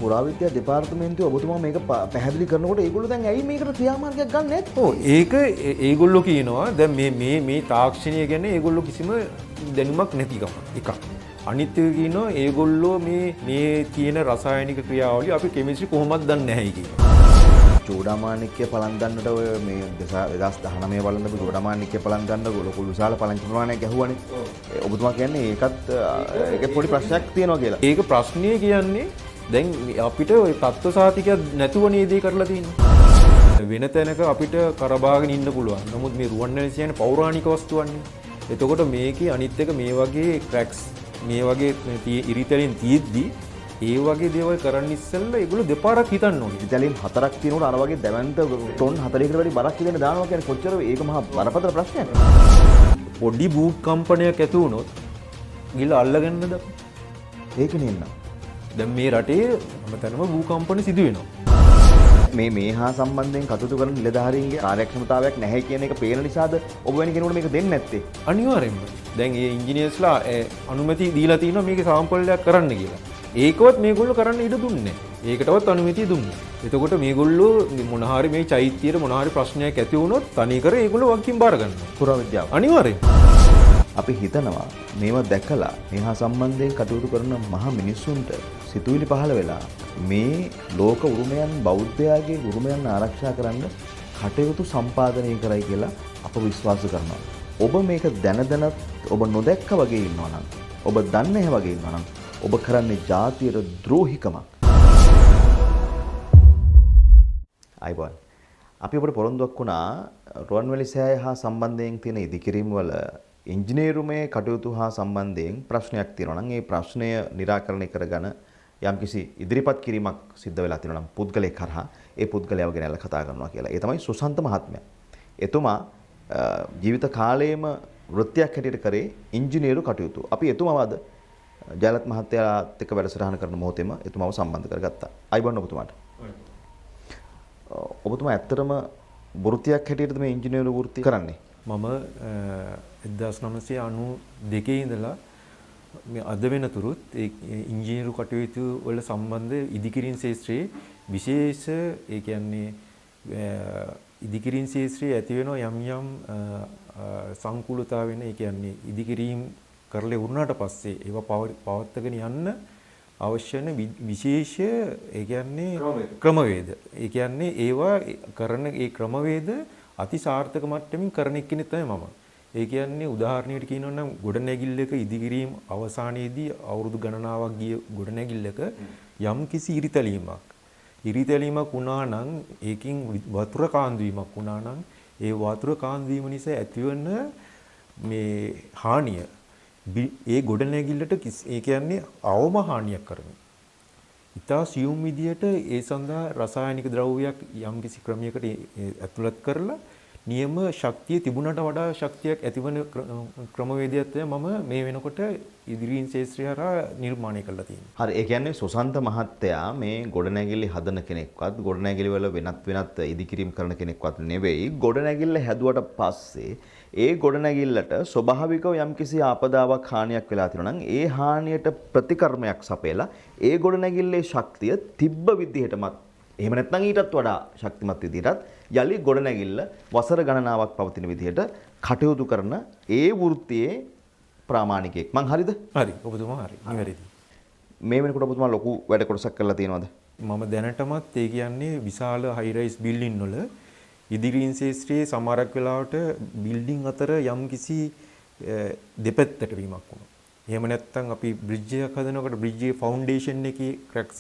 පුරාවිද්‍යා දෙපාර්තමේන්තුව ඔබතුමා මේක පැහැදිලි කරනකොට ඒගොල්ලෝ දැන් ඇයි මේකට ක්‍රියාමාර්ගයක් ගන්න නැත්තේ? ඔව් ඒක ඒගොල්ලෝ කියනවා දැන් මේ තාක්ෂණය ගැන ඒගොල්ලෝ කිසිම දැනුමක් නැතිකම එකක්. අනිත් එක කියනවා ඒගොල්ලෝ මේ තියෙන රසායනික ක්‍රියාවලිය අපි කෙමිස්ට්‍රි කොහොමද දන්නේ නැහැ කියලා. චූඩාමාණික්‍ය පලන් ගන්නට ඔය මේ 2019 බලන්න අපි චූඩාමාණික්‍ය පලන් ගන්න ලොකු විශාල පලංචි ප්‍රමාණයක් ඇහුවානේ. ඔබතුමා කියන්නේ ඒකේ පොඩි ප්‍රශ්නයක් තියෙනවා කියලා. ඒක ප්‍රශ්නේ කියන්නේ දැන් අපිට ওই තත්ත්ව සාතිකයක් නැතුව නේද කරලා තියෙන්නේ. වෙන තැනක අපිට කරබාගෙන ඉන්න පුළුවන්. නමුත් මේ රුවන්වැලි කියන්නේ පෞරාණික වස්තුවන්නේ. එතකොට මේකේ අනිත් එක මේ වගේ ක්‍රැක්ස් මේ වගේ ඉරිතැලින් තියෙද්දි ඒ වගේ දේවල් කරන්න ඉස්සෙල්ලා ඒගොල්ලෝ දෙපාරක් හිතන්න ඕනේ. ඉරිතැලින් 4ක් තියෙනකොට අර වගේ දැවැන්ත ටොන් 40කට වැඩි බරක් ඉදෙන්න දානවා කියන්නේ කොච්චර ඒක මහා බරපතල ප්‍රශ්නයක්. පොඩි බූට් කම්පනයක් ඇති වුණොත් ගිහලා අල්ලගන්නද? ඒක නෙන්න. දැන් මේ රටේ හැමතැනම භූකම්පන සිදු වෙනවා. මේ හා සම්බන්ධයෙන් කටයුතු කරන නිලධාරීන්ගේ කාර්යක්ෂමතාවයක් නැහැ කියන එක පේන නිසාද ඔබ වැනි කෙනෙකුට මේක දෙන්නේ නැත්තේ? අනිවාර්යෙන්ම. දැන් මේ ඉංජිනේර්ස්ලා අනුමැතිය දීලා තිනවා මේකේ සාම්පල් එකක් කරන්න කියලා. ඒකවත් මේගොල්ලෝ කරන්න ඉඩ දුන්නේ නැහැ. ඒකටවත් අනුමැතිය දුන්නේ. එතකොට මේගොල්ලෝ මොන හරි මේ චෛත්‍යයේ මොන හරි ප්‍රශ්නයක් ඇති වුණොත් තනිකර ඒගොල්ලෝ වගකීම් බාර ගන්නවා. පුරාවිද්‍යාව. අනිවාර්යෙන්. අපි හිතනවා මේවා දැකලා මේහා සම්බන්ධයෙන් කටයුතු කරන මහා මිනිස්සුන්ට සිතුවිලි පහළ වෙලා මේ ලෝක උරුමයන් බෞද්ධයාගේ උරුමයන් ආරක්ෂා කරන්න කටයුතු සම්පාදනය කරයි කියලා අප විශ්වාස කරනවා. ඔබ මේක දැනදැනත් ඔබ නොදැක්ක වගේ ඉන්නවා නම් ඔබ දන්නේ නැහැ වගේ ඉන්නවා නම් ඔබ කරන්නේ ජාතියට ද්‍රෝහිකමක්. අයිබෝන්. අපි ඔබට පොරොන්දුවක් වුණා රුවන්වැලි සෑය හා සම්බන්ධයෙන් තියෙන ඉදිකිරීම් වල ඉංජිනේරුමේ කටයුතු හා සම්බන්ධයෙන් ප්‍රශ්නයක් තියෙනවා නම් ඒ ප්‍රශ්නය निराකරණය කරගන්න යම්කිසි ඉදිරිපත් කිරීමක් සිද්ධ වෙලා තියෙනවා නම් පුද්ගලයෙක් කරහා ඒ පුද්ගලයාව ගෙනල්ලා කතා කරනවා කියලා. ඒ තමයි සුසන්ත මහත්මයා. එතුමා ජීවිත කාලයේම වෘත්තියක් හැටියට කරේ ඉංජිනේරු කටයුතු. අපි එතුමාවද ජයලත් මහත්තයාත් එක්ක වැඩසටහන කරන මොහොතේම එතුමාව සම්බන්ධ කරගත්තා. අයිබෝන් ඔබතුමාට. ඔබතුමා ඇත්තටම වෘත්තියක් හැටියටද මේ ඉංජිනේරු වෘත්තිය කරන්නේ? මම 1992 ඉඳලා මේ අද වෙනතුරුත් ඒ ඉංජිනේරු කටයුතු වල සම්බන්ධ ඉදිකිරීම් ශාස්ත්‍රයේ විශේෂ ඒ කියන්නේ ඉදිකිරීම් ශාස්ත්‍රයේ ඇති වෙන යම් සංකූලතා වෙන ඒ කියන්නේ ඉදිකිරීම් කරලා වුණාට පස්සේ ඒවා පවත්වාගෙන යන්න අවශ්‍ය වෙන විශේෂ ඒ කියන්නේ ක්‍රමවේද. ඒ කියන්නේ ඒවා කරන ඒ ක්‍රමවේද අති සාර්ථක මට්ටමින් කරන එක්කෙනෙක් තමයි මම. ඒ කියන්නේ උදාහරණයකට කියනවා නම් ගොඩනැගිල්ලක ඉදිකිරීම අවසානයේදී අවුරුදු ගණනාවක් ගිය ගොඩනැගිල්ලක යම් කිසි ඉරිතැලීමක් වුණා නම් ඒකින් වතුර කාන්දු වීමක් වුණා නම් ඒ වතුර කාන්දු වීම නිසා ඇතිවන මේ හානිය ඒ ගොඩනැගිල්ලට ඒ කියන්නේ අවම හානියක් කරනවා. ඉතා සියුම් විදියට ඒ සඳහා රසායනික ද්‍රව්‍යයක් යම් කිසි ක්‍රමයකට ඇතුළත් කරලා නියම ශක්තිය තිබුණට වඩා ශක්තියක් ඇතිවන ක්‍රමවේදයක් තමයි මම මේ වෙනකොට ඉදිරියෙන් ශාස්ත්‍රය හරහා නිර්මාණය කරලා තියෙන්නේ. හරි. ඒ කියන්නේ සුසන්ත මහත්තයා මේ ගොඩනැගිලි හදන කෙනෙක්වත් ගොඩනැගිලි වල වෙනත් ඉදිකිරීම් කරන කෙනෙක්වත් නෙවෙයි. ගොඩනැගිල්ල හැදුවට පස්සේ ඒ ගොඩනැගිල්ලට ස්වභාවිකව යම්කිසි ආපදාවක් හානියක් වෙලා තියෙනවා නම් ඒ හානියට ප්‍රතිකර්මයක් සපයලා ඒ ගොඩනැගිල්ලේ ශක්තිය තිබ්බ විදිහටමත් එහෙම නැත්නම් ඊටත් වඩා ශක්තිමත් විදිහටත් යලි ගොඩනැගිල්ල වසර ගණනාවක් පවතින විදිහට කටයුතු කරන ඒ වෘත්තියේ ප්‍රාමාණිකයෙක්. මං හරිද? හරි. ඔබතුමා හරි. නිවැරදි. මේ වෙනකොට ඔබතුමා ලොකු වැඩ කොටසක් කරලා තියෙනවද? මම දැනටමත් ඒ කියන්නේ විශාල හයි රයිස් බිල්ඩින් වල ඉදිරියෙන් ශාස්ත්‍රයේ සමහරක් වෙලාවට බිල්ඩින් අතර යම්කිසි දෙපැත්තට වීමක් වුණා. එහෙම නැත්නම් අපි බ්‍රිජ් එකක් හදනකොට බ්‍රිජ් එකේ ෆවුන්ඩේෂන් එකේ ක්‍රැක්ස්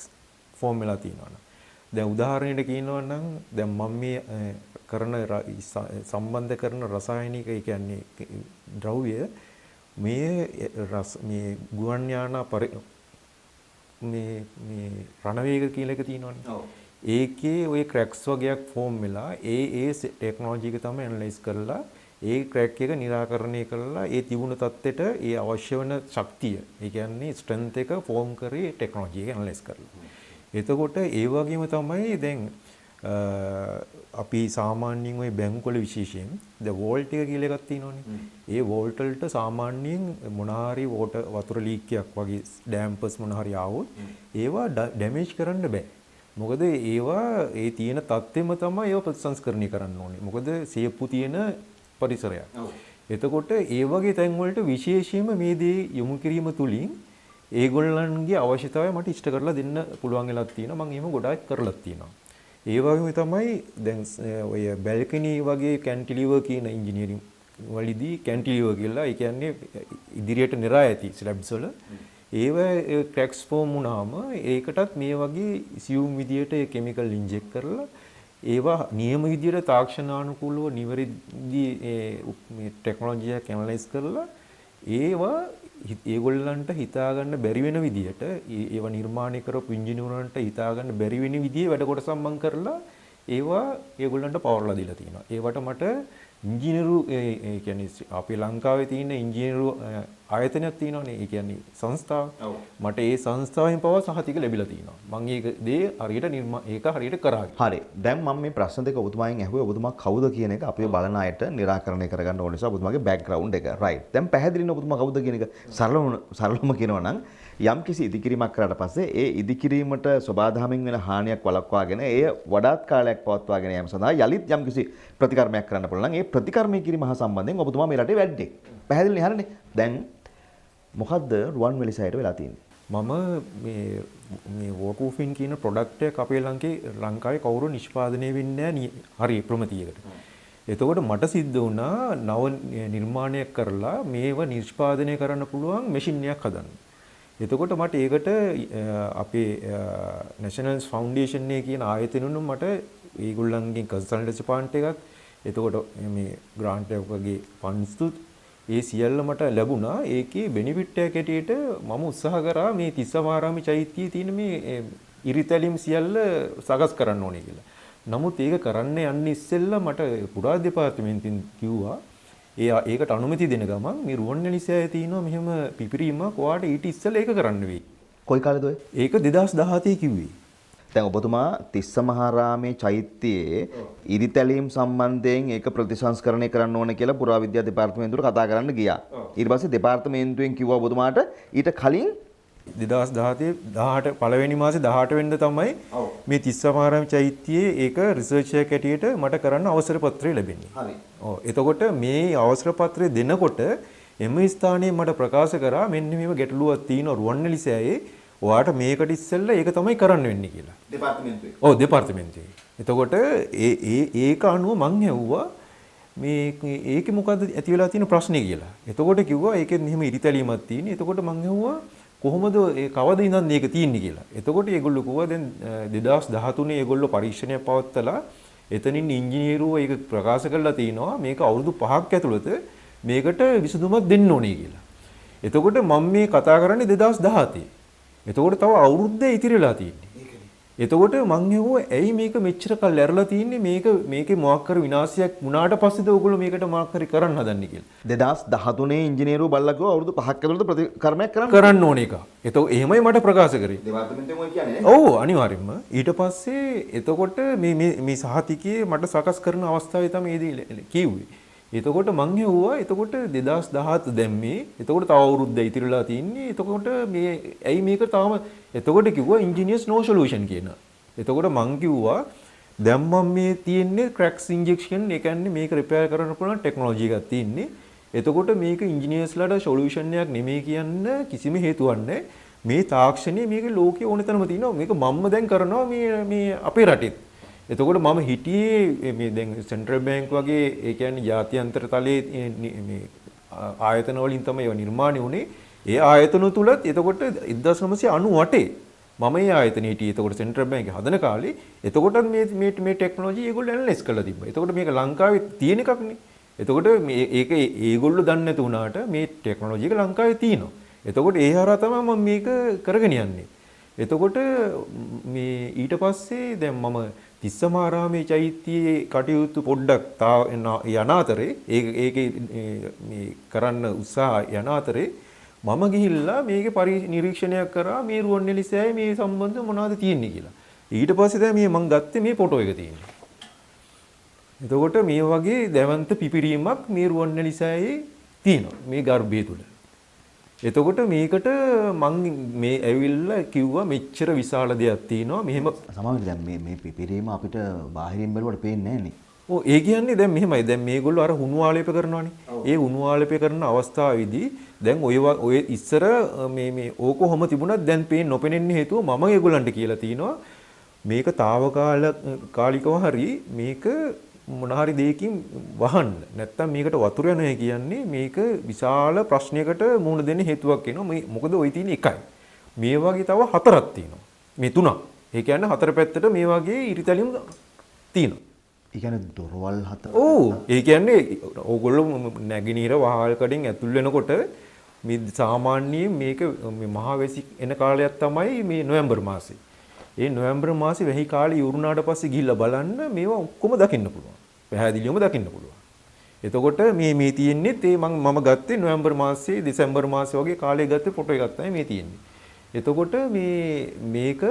ෆෝම් වෙලා තියෙනවා. දැන් උදාහරණයකට කියනවා නම් දැන් මම මේ කරන සම්බන්ධ කරන රසායනික ඒ කියන්නේ ද්‍රව්‍ය මේ ගුවන් යාන මේ රණවේග කියලා එක තියෙනවනේ. ඒකේ ওই ක්‍රැක්ස් වගේක් ෆෝම් වෙලා ඒ ටෙක්නොලොජි එක තමයි ඇනලයිස් කරලා ඒ ක්‍රැක් එක निराකරණය කරලා ඒ තිබුණු තත්ත්වෙට ඒ අවශ්‍ය වෙන ශක්තිය ඒ කියන්නේ ස්ට්‍රෙන්ත් එක ෆෝම් කරේ ටෙක්නොලොජි එක ඇනලයිස් කරලා. එතකොට ඒ වගේම තමයි දැන් අපි සාමාන්‍යයෙන් ওই බැංකුවල විශේෂයෙන් ද වෝල්ට් එක කියලා එකක් තියෙනවනේ. ඒ වෝල්ට් වලට සාමාන්‍යයෙන් මොනහරි වතුර ලීක් එකක් වගේ ඩැම්පර්ස් මොනහරි ආවොත් ඒවා ඩැමේජ් කරන්න බෑ. මොකද ඒවා ඒ තියෙන තත්ත්වෙම තමයි ඒව ප්‍රතිසංස්කරණය කරන්න ඕනේ. මොකද සියප්පු තියෙන පරිසරයක්. එතකොට ඒ වගේ තැන් වලට විශේෂයෙන්ම මේ දේ යොමු කිරීම තුලින් ඒගොල්ලන්ගේ අවශ්‍යතාවය මට ඉෂ්ට කරලා දෙන්න පුළුවන් වෙලක් තියෙනවා. මම එහෙම ගොඩාක් කරලත් තියෙනවා. ඒ වගේම තමයි දැන් ඔය බැල්කනි වගේ කැන්ටිලිවර් කියන ඉංජිනේරින් වලදී කැන්ටිලිවර් කියලා ඒ කියන්නේ ඉදිරියට නිරා ඇති ස්ලැබ්ස් වල ඒව ක්‍රැක්ස් ෆෝම් වුණාම ඒකටත් මේ වගේ සියුම් විදියට කෙමිකල් ඉන්ජෙක්ට් කරලා ඒවා නියම විදියට තාක්ෂණානුකූලව නිවැරදි මේ ටෙක්නොලොජි එක ඇනලයිස් කරලා ඒවා ඒගොල්ලන්ට හිතා ගන්න බැරි වෙන විදියට ඒවා නිර්මාණය කරපු ඉංජිනේරුවන්ට හිතා ගන්න බැරි වෙන විදිහේ වැඩ කොටසක් මම කරලා ඒවා ඒගොල්ලන්ට පවර්ලා දීලා තියෙනවා. ඒවට මට ඉංජිනේරු ඒ කියන්නේ අපේ ලංකාවේ තියෙන ඉංජිනේරු ආයතනයක් තියෙනවානේ. ඒ කියන්නේ සංස්ථාව. මට ඒ සංස්ථාවෙන් පවා සහතික ලැබිලා තියෙනවා. මම ඒක දේ හරියට ඒක හරියට කරා. හරි. දැන් මම මේ ප්‍රශ්න දෙක ඔබතුමාගෙන් ඇහුවේ ඔබතුමා කවුද කියන එක අපේ බලන අයට निराකරණය කරගන්න ඕන නිසා ඔබතුමාගේ බෑග්ග්‍රවුන්ඩ් එක. රයිට්. දැන් පැහැදිලිනේ ඔබතුමා කවුද කියන එක සරලවම කියනවා නම් යම් කිසි ඉදිකිරීමක් කරාට පස්සේ ඒ ඉදිකිරීමට සබාධමෙන් වෙන හානියක් වළක්වාගෙන එය වඩාත් කාලයක් පවත්වාගෙන යාම සඳහා යලිත් යම් කිසි ප්‍රතිකර්මයක් කරන්න පුළුවන් නම් ඒ ප්‍රතිකර්මය කිරීම හා සම්බන්ධයෙන් ඔබතුමා මේ රටේ වැඩේ. පැහැදිලිනේ හරිනේ. දැන් මොකද්ද රුවන්වැලි සෑයට වෙලා තියෙන්නේ? මම මේ වෝටර්ප්‍රූෆින් කියන ප්‍රොඩක්ට් එක අපේ ලංකාවේ කවුරු නිෂ්පාදනය වෙන්නේ නැහැ හරි ප්‍රමිතියකට. එතකොට මට සිද්ධ වුණා නව නිර්මාණයක් කරලා මේව නිෂ්පාදනය කරන්න පුළුවන් මැෂින් එකක් හදන්න. එතකොට මට ඒකට අපේ National Foundation එකේ කියන ආයතනෙනුම් මට ඒගොල්ලන්ගෙන් කන්සල්ටන්සි පාන්ට් එකක් එතකොට මේ ග්‍රාන්ට් එකක් වගේ ෆන්ඩ්ස් ඒ සියල්ල මට ලැබුණා. ඒකේ බෙනිෆිට් එක හැටියට මම උත්සාහ කරා මේ තිස්සමාරාමි චෛත්‍යයේ තියෙන මේ ඉරිතැලීම් සියල්ල සකස් කරන්න ඕනේ කියලා. නමුත් ඒක කරන්න යන්න ඉස්සෙල්ලා මට පුරා දෙපාර්තමේන්තෙන් කිව්වා ඒකට අනුමැතිය දෙන ගමන් මේ රුවන්වැලි සෑයේ තියෙනවා මෙහෙම පිපිරීමක් ඔයාට ඊට ඉස්සෙල්ලා ඒක කරන්න වෙයි. කොයි කාලෙද ඔය? ඒක 2017 කිව්වේ. දැන් ඔබතුමා තිස්සමහාරාමේ චෛත්‍යයේ ඉරිතැලීම් සම්බන්ධයෙන් ඒක ප්‍රතිසංස්කරණය කරන්න ඕන කියලා පුරාවිද්‍යා දෙපාර්තමේන්තුවට කතා කරන්න ගියා. ඊට පස්සේ දෙපාර්තමේන්තුවෙන් කිව්වා ඔබතුමාට ඊට කලින් 2018 පළවෙනි මාසේ 18 වෙනිදා තමයි මේ තිස්සමහාරාමේ චෛත්‍යයේ ඒක රිසර්ච් එකක් ඇටියට මට කරන්න අවසර පත්‍රය ලැබෙන්නේ. හරි. ඔව්. එතකොට මේ අවසර පත්‍රය දෙනකොට එම ස්ථානයේ මට ප්‍රකාශ කරා මෙන්න මේව ගැටලුවක් තියෙනවා රුවන්වැලි සෑයේ ඔයාට මේකට ඉස්සෙල්ලා ඒක තමයි කරන්න වෙන්නේ කියලා. දෙපාර්තමේන්තුවේ. ඔව් දෙපාර්තමේන්තුවේ. එතකොට ඒක අනුව මං ඇහුවා මේ ඒකේ මොකද්ද ඇති වෙලා තියෙන ප්‍රශ්නේ කියලා. එතකොට කිව්වා ඒකෙත් මෙහෙම ඉරිතැලීමක් තියෙන්නේ. එතකොට මං ඇහුවා කොහොමද ඒ කවද ඉඳන් මේක තියෙන්නේ කියලා. එතකොට ඒගොල්ලෝ කිව්වා දැන් 2013 ඒගොල්ලෝ පරීක්ෂණයක් පවත්වලා එතනින් ඉංජිනේරුවෝ ඒක ප්‍රකාශ කරලා තිනවා මේක අවුරුදු 5ක් ඇතුළත මේකට විසඳුමක් දෙන්න ඕනේ කියලා. එතකොට මම මේ කතා කරන්නේ 2017. එතකොට තව අවුරුද්දේ ඉතිරිලා තියෙන්නේ. එතකොට මං හෙව්වා ඇයි මේක මෙච්චර කල් ඇරලා තියෙන්නේ මේකේ මොකක් කර විනාශයක් වුණාට පස්සේද ඔයගොල්ලෝ මේකට මොකක් හරි කරන්න හදන්නේ කියලා. 2013 ඉංජිනේරුවෝ බල්ලා කිව්වා අවුරුදු 5ක් ඇතුළත ප්‍රතිකර්මයක් කරන්න ඕන එක. එතකොට එහෙමයි මට ප්‍රකාශ කරේ. දෙපාර්තමේන්තුවෙන් ඔය කියන්නේ නේ? ඔව් අනිවාර්යෙන්ම. ඊට පස්සේ එතකොට මේ සහතිකයේ මට සකස් කරන අවස්ථාවේ තමයි කිව්වේ. එතකොට මං හෙව්වා එතකොට 2017 දැම්මේ එතකොට තව අවුරුද්ද ඉතිරිලා තින්නේ එතකොට මේ ඇයි මේක තාම එතකොට කිව්වා engineers no solution කියන. එතකොට මං කිව්වා දැන් මම මේ තියෙන්නේ cracks injection ඒ කියන්නේ මේක රිපෙයාර් කරන්න පුළුවන් ටෙක්නොලොජි එකක් තියෙන්නේ. එතකොට මේක engineersලාට solution එකක් නෙමෙයි කියන්න කිසිම හේතුවක් නැහැ. මේ තාක්ෂණය මේක ලෝකේ ඕන තැනම තියෙනවා. මේක මම්ම දැන් කරනවා මේ අපේ රටේ. එතකොට මම හිටියේ මේ දැන් සෙන්ට්‍රල් බැංක් වගේ ඒ කියන්නේ ජාත්‍යන්තර තලයේ මේ ආයතන වලින් තමයි ඒවා නිර්මාණය වුනේ. ඒ ආයතන තුලත් එතකොට 1998 මම ඒ ආයතනෙ හිටියේ. එතකොට සෙන්ට්‍රල් බැංකේ හදන කාලේ එතකොටත් මේ ටෙක්නොලොජි ඒගොල්ලෝ ඇනලයිස් කරලා තිබ්බා. එතකොට මේක ලංකාවේ තියෙන එකක් නේ. එතකොට මේක ඒගොල්ලෝ දන්නේ නැති වුණාට මේ ටෙක්නොලොජි එක ලංකාවේ තියෙනවා. එතකොට ඒ හරහා තමයි මම මේක කරගෙන යන්නේ. එතකොට මේ ඊට පස්සේ දැන් මම තිස්සමාරාමේ චෛත්‍යයේ කටයුතු පොඩ්ඩක් යන අතරේ ඒකේ මේ කරන්න උත්සාහ යන අතරේ මම ගිහිල්ලා මේකේ නිරීක්ෂණයක් කරා මේ රුවන්වැලි සෑයේ මේ සම්බන්ධ මොනවද තියෙන්නේ කියලා. ඊට පස්සේ දැන් මම ගත්තේ මේ ෆොටෝ එක තියෙන්නේ. එතකොට මේ වගේ දැවන්ත පිපිරීමක් මේ රුවන්වැලිසෑයේ තියෙනවා මේ ගර්භය තුල. එතකොට මේකට මං මේ ඇවිල්ලා කිව්වා මෙච්චර විශාල දෙයක් තියෙනවා මෙහෙම සමහරවිට දැන් මේ පිපිරීම අපිට බාහිරින් බැලුවට පේන්නේ නැහැ නේ. ඔව් ඒ කියන්නේ දැන් මෙහෙමයි. දැන් මේගොල්ලෝ අර හුණු ආලේප කරනවානේ. ඒ හුණු ආලේප කරන අවස්ථාවේදී දැන් ඔය ඉස්සර මේ ඕක කොහොම තිබුණත් දැන් පේන්නේ නොපෙනෙන්නේ හේතුව මම ඒගොල්ලන්ට කියලා තිනවා මේක తాවකාලිකව හරි මේක මොන හරි දෙයකින් වහන්න. නැත්තම් මේකට වතුර යනවා කියන්නේ මේක විශාල ප්‍රශ්නයකට මුහුණ දෙන්න හේතුවක් වෙනවා. මොකද ওই තියෙන එකයි. මේ වගේ තව හතරක් තියෙනවා. මේ තුනක්. ඒ කියන්නේ හතර පැත්තට මේ වගේ ඉරිතැලියුම් තියෙනවා. ඒ කියන්නේ දොරවල් හතර. ඔව්. ඒ කියන්නේ ඕගොල්ලෝ නැගිනීර වහල් කඩෙන් ඇතුල් වෙනකොට මේ සාමාන්‍යයෙන් මේක මේ මහවැසි එන කාලයක් තමයි මේ නොවැම්බර් මාසේ. ඒ නොවැම්බර් මාසේ වෙහි කාලේ ඉවරුනාට පස්සේ ගිහිල්ලා බලන්න මේවා ඔක්කොම දකින්න පුළුවන්. පැහැදිලිවම දකින්න පුළුවන්. එතකොට මේ තියෙන්නේ ඒ මම ගත්තේ නොවැම්බර් මාසේ දෙසැම්බර් මාසේ වගේ කාලේ ගත්තේ ෆොටෝ එකක් තමයි මේ තියෙන්නේ. එතකොට මේක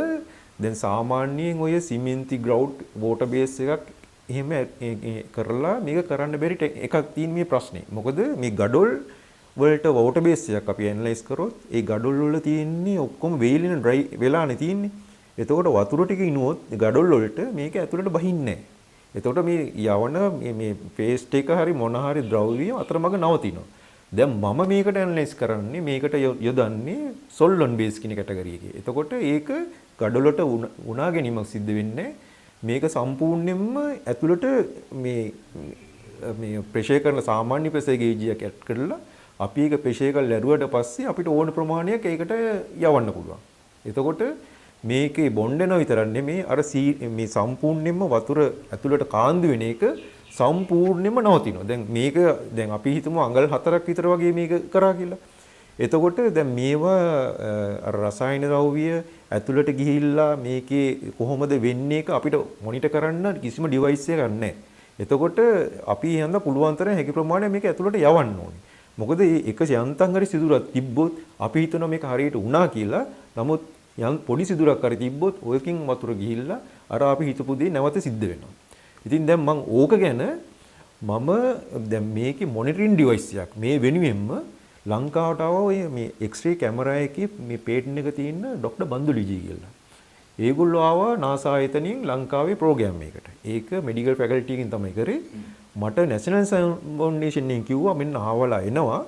දැන් සාමාන්‍යයෙන් ඔය සිමෙන්ති ග්‍රවුන්ඩ් වෝටර් බේස් එකක් එහෙම කරලා මේක කරන්න බැරි එකක් තියෙන මේ ප්‍රශ්නේ. මොකද මේ ගඩොල් වලට වෝටර් බේස් එකක් අපි ඇනලයිස් කරොත් ඒ ගඩොල් වල තියෙන්නේ ඔක්කොම වේලින ඩ්‍රයි වෙලානේ තියෙන්නේ. එතකොට වතුර ටික ඉනුවොත් ගඩොල් වලට මේක ඇතුළට බහින්නේ නැහැ. එතකොට මේ යවන මේ පේස්ට් එක හරි මොන හරි ද්‍රව්‍ය අතරමඟ නවතිනවා. දැන් මම මේකට ඇනලයිස් කරන්නේ මේකට යොදන්නේ සොල්වන්ට් බේස් කියන කැටගරි එකේ. එතකොට ඒක ගඩොලට උනා ගැනීමක් සිද්ධ වෙන්නේ මේක සම්පූර්ණයෙන්ම ඇතුළට මේ ප්‍රෙෂර් කරන සාමාන්‍ය ප්‍රෙෂර් ගේජ් එකක් ඇඩ් කරලා අපි ඒක ප්‍රෙෂර් කරලා ලැබුවට පස්සේ අපිට ඕන ප්‍රමාණයක් ඒකට යවන්න පුළුවන්. එතකොට මේකේ බොන්ඩ් වෙනව විතරක් නෙමෙයි අර මේ සම්පූර්ණයෙන්ම වතුර ඇතුළට කාන්දු වෙන එක සම්පූර්ණයෙන්ම නවතිනවා. දැන් අපි හිතමු අඟල් 4ක් විතර වගේ මේක කරා කියලා. එතකොට දැන් මේවා අර රසායන ද්‍රව්‍ය ඇතුළට ගිහිල්ලා මේකේ කොහොමද වෙන්නේ එක අපිට මොනිටර් කරන්න කිසිම ඩිවයිස් එකක් නැහැ. එතකොට අපි හඳ පුළුවන් තරම් හැකි ප්‍රමාණය මේක ඇතුළට යවන්න ඕනේ. මොකද මේ එක යන්තම් හරි සිදුරක් තිබ්බොත් අපි හිතනවා මේක හරියට වුණා කියලා. නමුත් යම් පොඩි සිදුරක් හරි තිබ්බොත් ඔයකින් වතුර ගිහිල්ලා අර අපි හිතපු දේ නැවත සිද්ධ වෙනවා. ඉතින් දැන් මම ඕක ගැන දැන් මේකේ මොනිටරින් ඩිවයිස් එකක් මේ වෙනුවෙන්ම ලංකාවට ආව ඔය මේ එක්ස්රේ කැමරා එකේ මේ පේටන්ට් එක තියෙන ડોક્ટર බන්දුලිජී කියලා. ඒගොල්ලෝ ආවා NASA ආයතනයෙන් ලංකාවේ ප්‍රෝග්‍රෑම් එකකට. ඒක මෙඩිකල් ෆැකල්ටි එකකින් තමයි කරේ. මට නැෂනල් ෆවුන්ඩේෂන් එකෙන් කිව්වා මෙන්න ආවලා එනවා.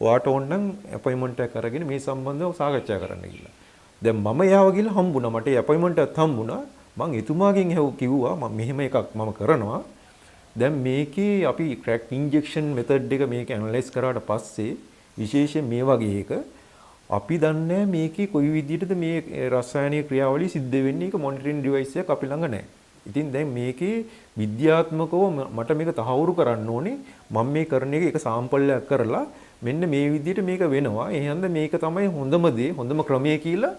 ඔයාට ඕනනම් අපොයින්ට්මන්ට් එකක් අරගෙන මේ සම්බන්ධව සාකච්ඡා කරන්න කියලා. දැන් මම යාව ගිහලා හම්බුණා. මට ඒ අපොයින්ට්මන්ට් එකත් හම්බුණා. මම එතුමාගෙන් කිව්වා මම මෙහෙම එකක් මම කරනවා. දැන් මේකේ අපි ක්‍රැක් ඉන්ජෙක්ෂන් මෙතඩ් එක මේක ඇනලයිස් කරාට පස්සේ විශේෂයෙන් මේ වගේ එක අපි දන්නේ මේකේ කොයි විදිහටද මේ රසායනික ක්‍රියාවලිය සිද්ධ වෙන්නේ ඒක මොනිටරින් ඩිවයිස් එකක් අපි ළඟ නැහැ. ඉතින් දැන් මේකේ විද්‍යාත්මකව මට මේක තහවුරු කරන්න ඕනේ. මම මේ කරන එක සාම්පල් එකක් කරලා මෙන්න මේ විදිහට මේක වෙනවා. එහෙනම් මේක තමයි හොඳම දේ, හොඳම ක්‍රමය කියලා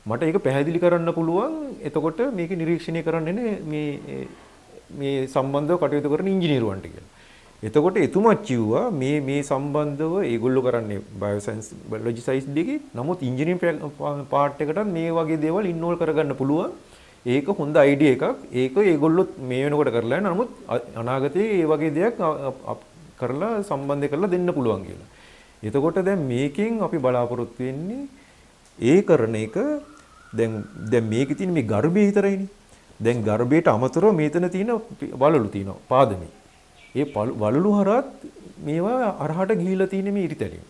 මට ඒක පැහැදිලි කරන්න පුළුවන්. එතකොට මේක නිරීක්ෂණය කරන්නේ මේ සම්බන්ධව කටයුතු කරන ඉංජිනේරුවන්ට කියලා. එතකොට එතුමා කිව්වා මේ සම්බන්ධව ඒගොල්ලෝ කරන්නේ බයෝසයන්ස් බයොලොජි සයිඩ් එකේ. නමුත් ඉංජිනේරින් පාර්ට් එකටත් මේ වගේ දේවල් ඉන්වෝල් කරගන්න පුළුවන්. ඒක හොඳ අයිඩියා එකක්. ඒක ඒගොල්ලෝ මේ වෙනකොට කරලා නැහැ. නමුත් අනාගතයේ මේ වගේ දෙයක් කරලා සම්බන්ධ කරලා දෙන්න පුළුවන් කියලා. එතකොට දැන් මේකෙන් අපි බලාපොරොත්තු වෙන්නේ ඒ කරන එක දැන් මේකේ තියෙන මේ ගර්භය විතරයිනේ. දැන් ගර්භයට අමතරව මේතන තියෙන වලලු තියෙනවා පාදමේ. ඒ වලලු හරහත් මේවා අරහට ගිහිලා තියෙන මේ ඉරිතැලිය.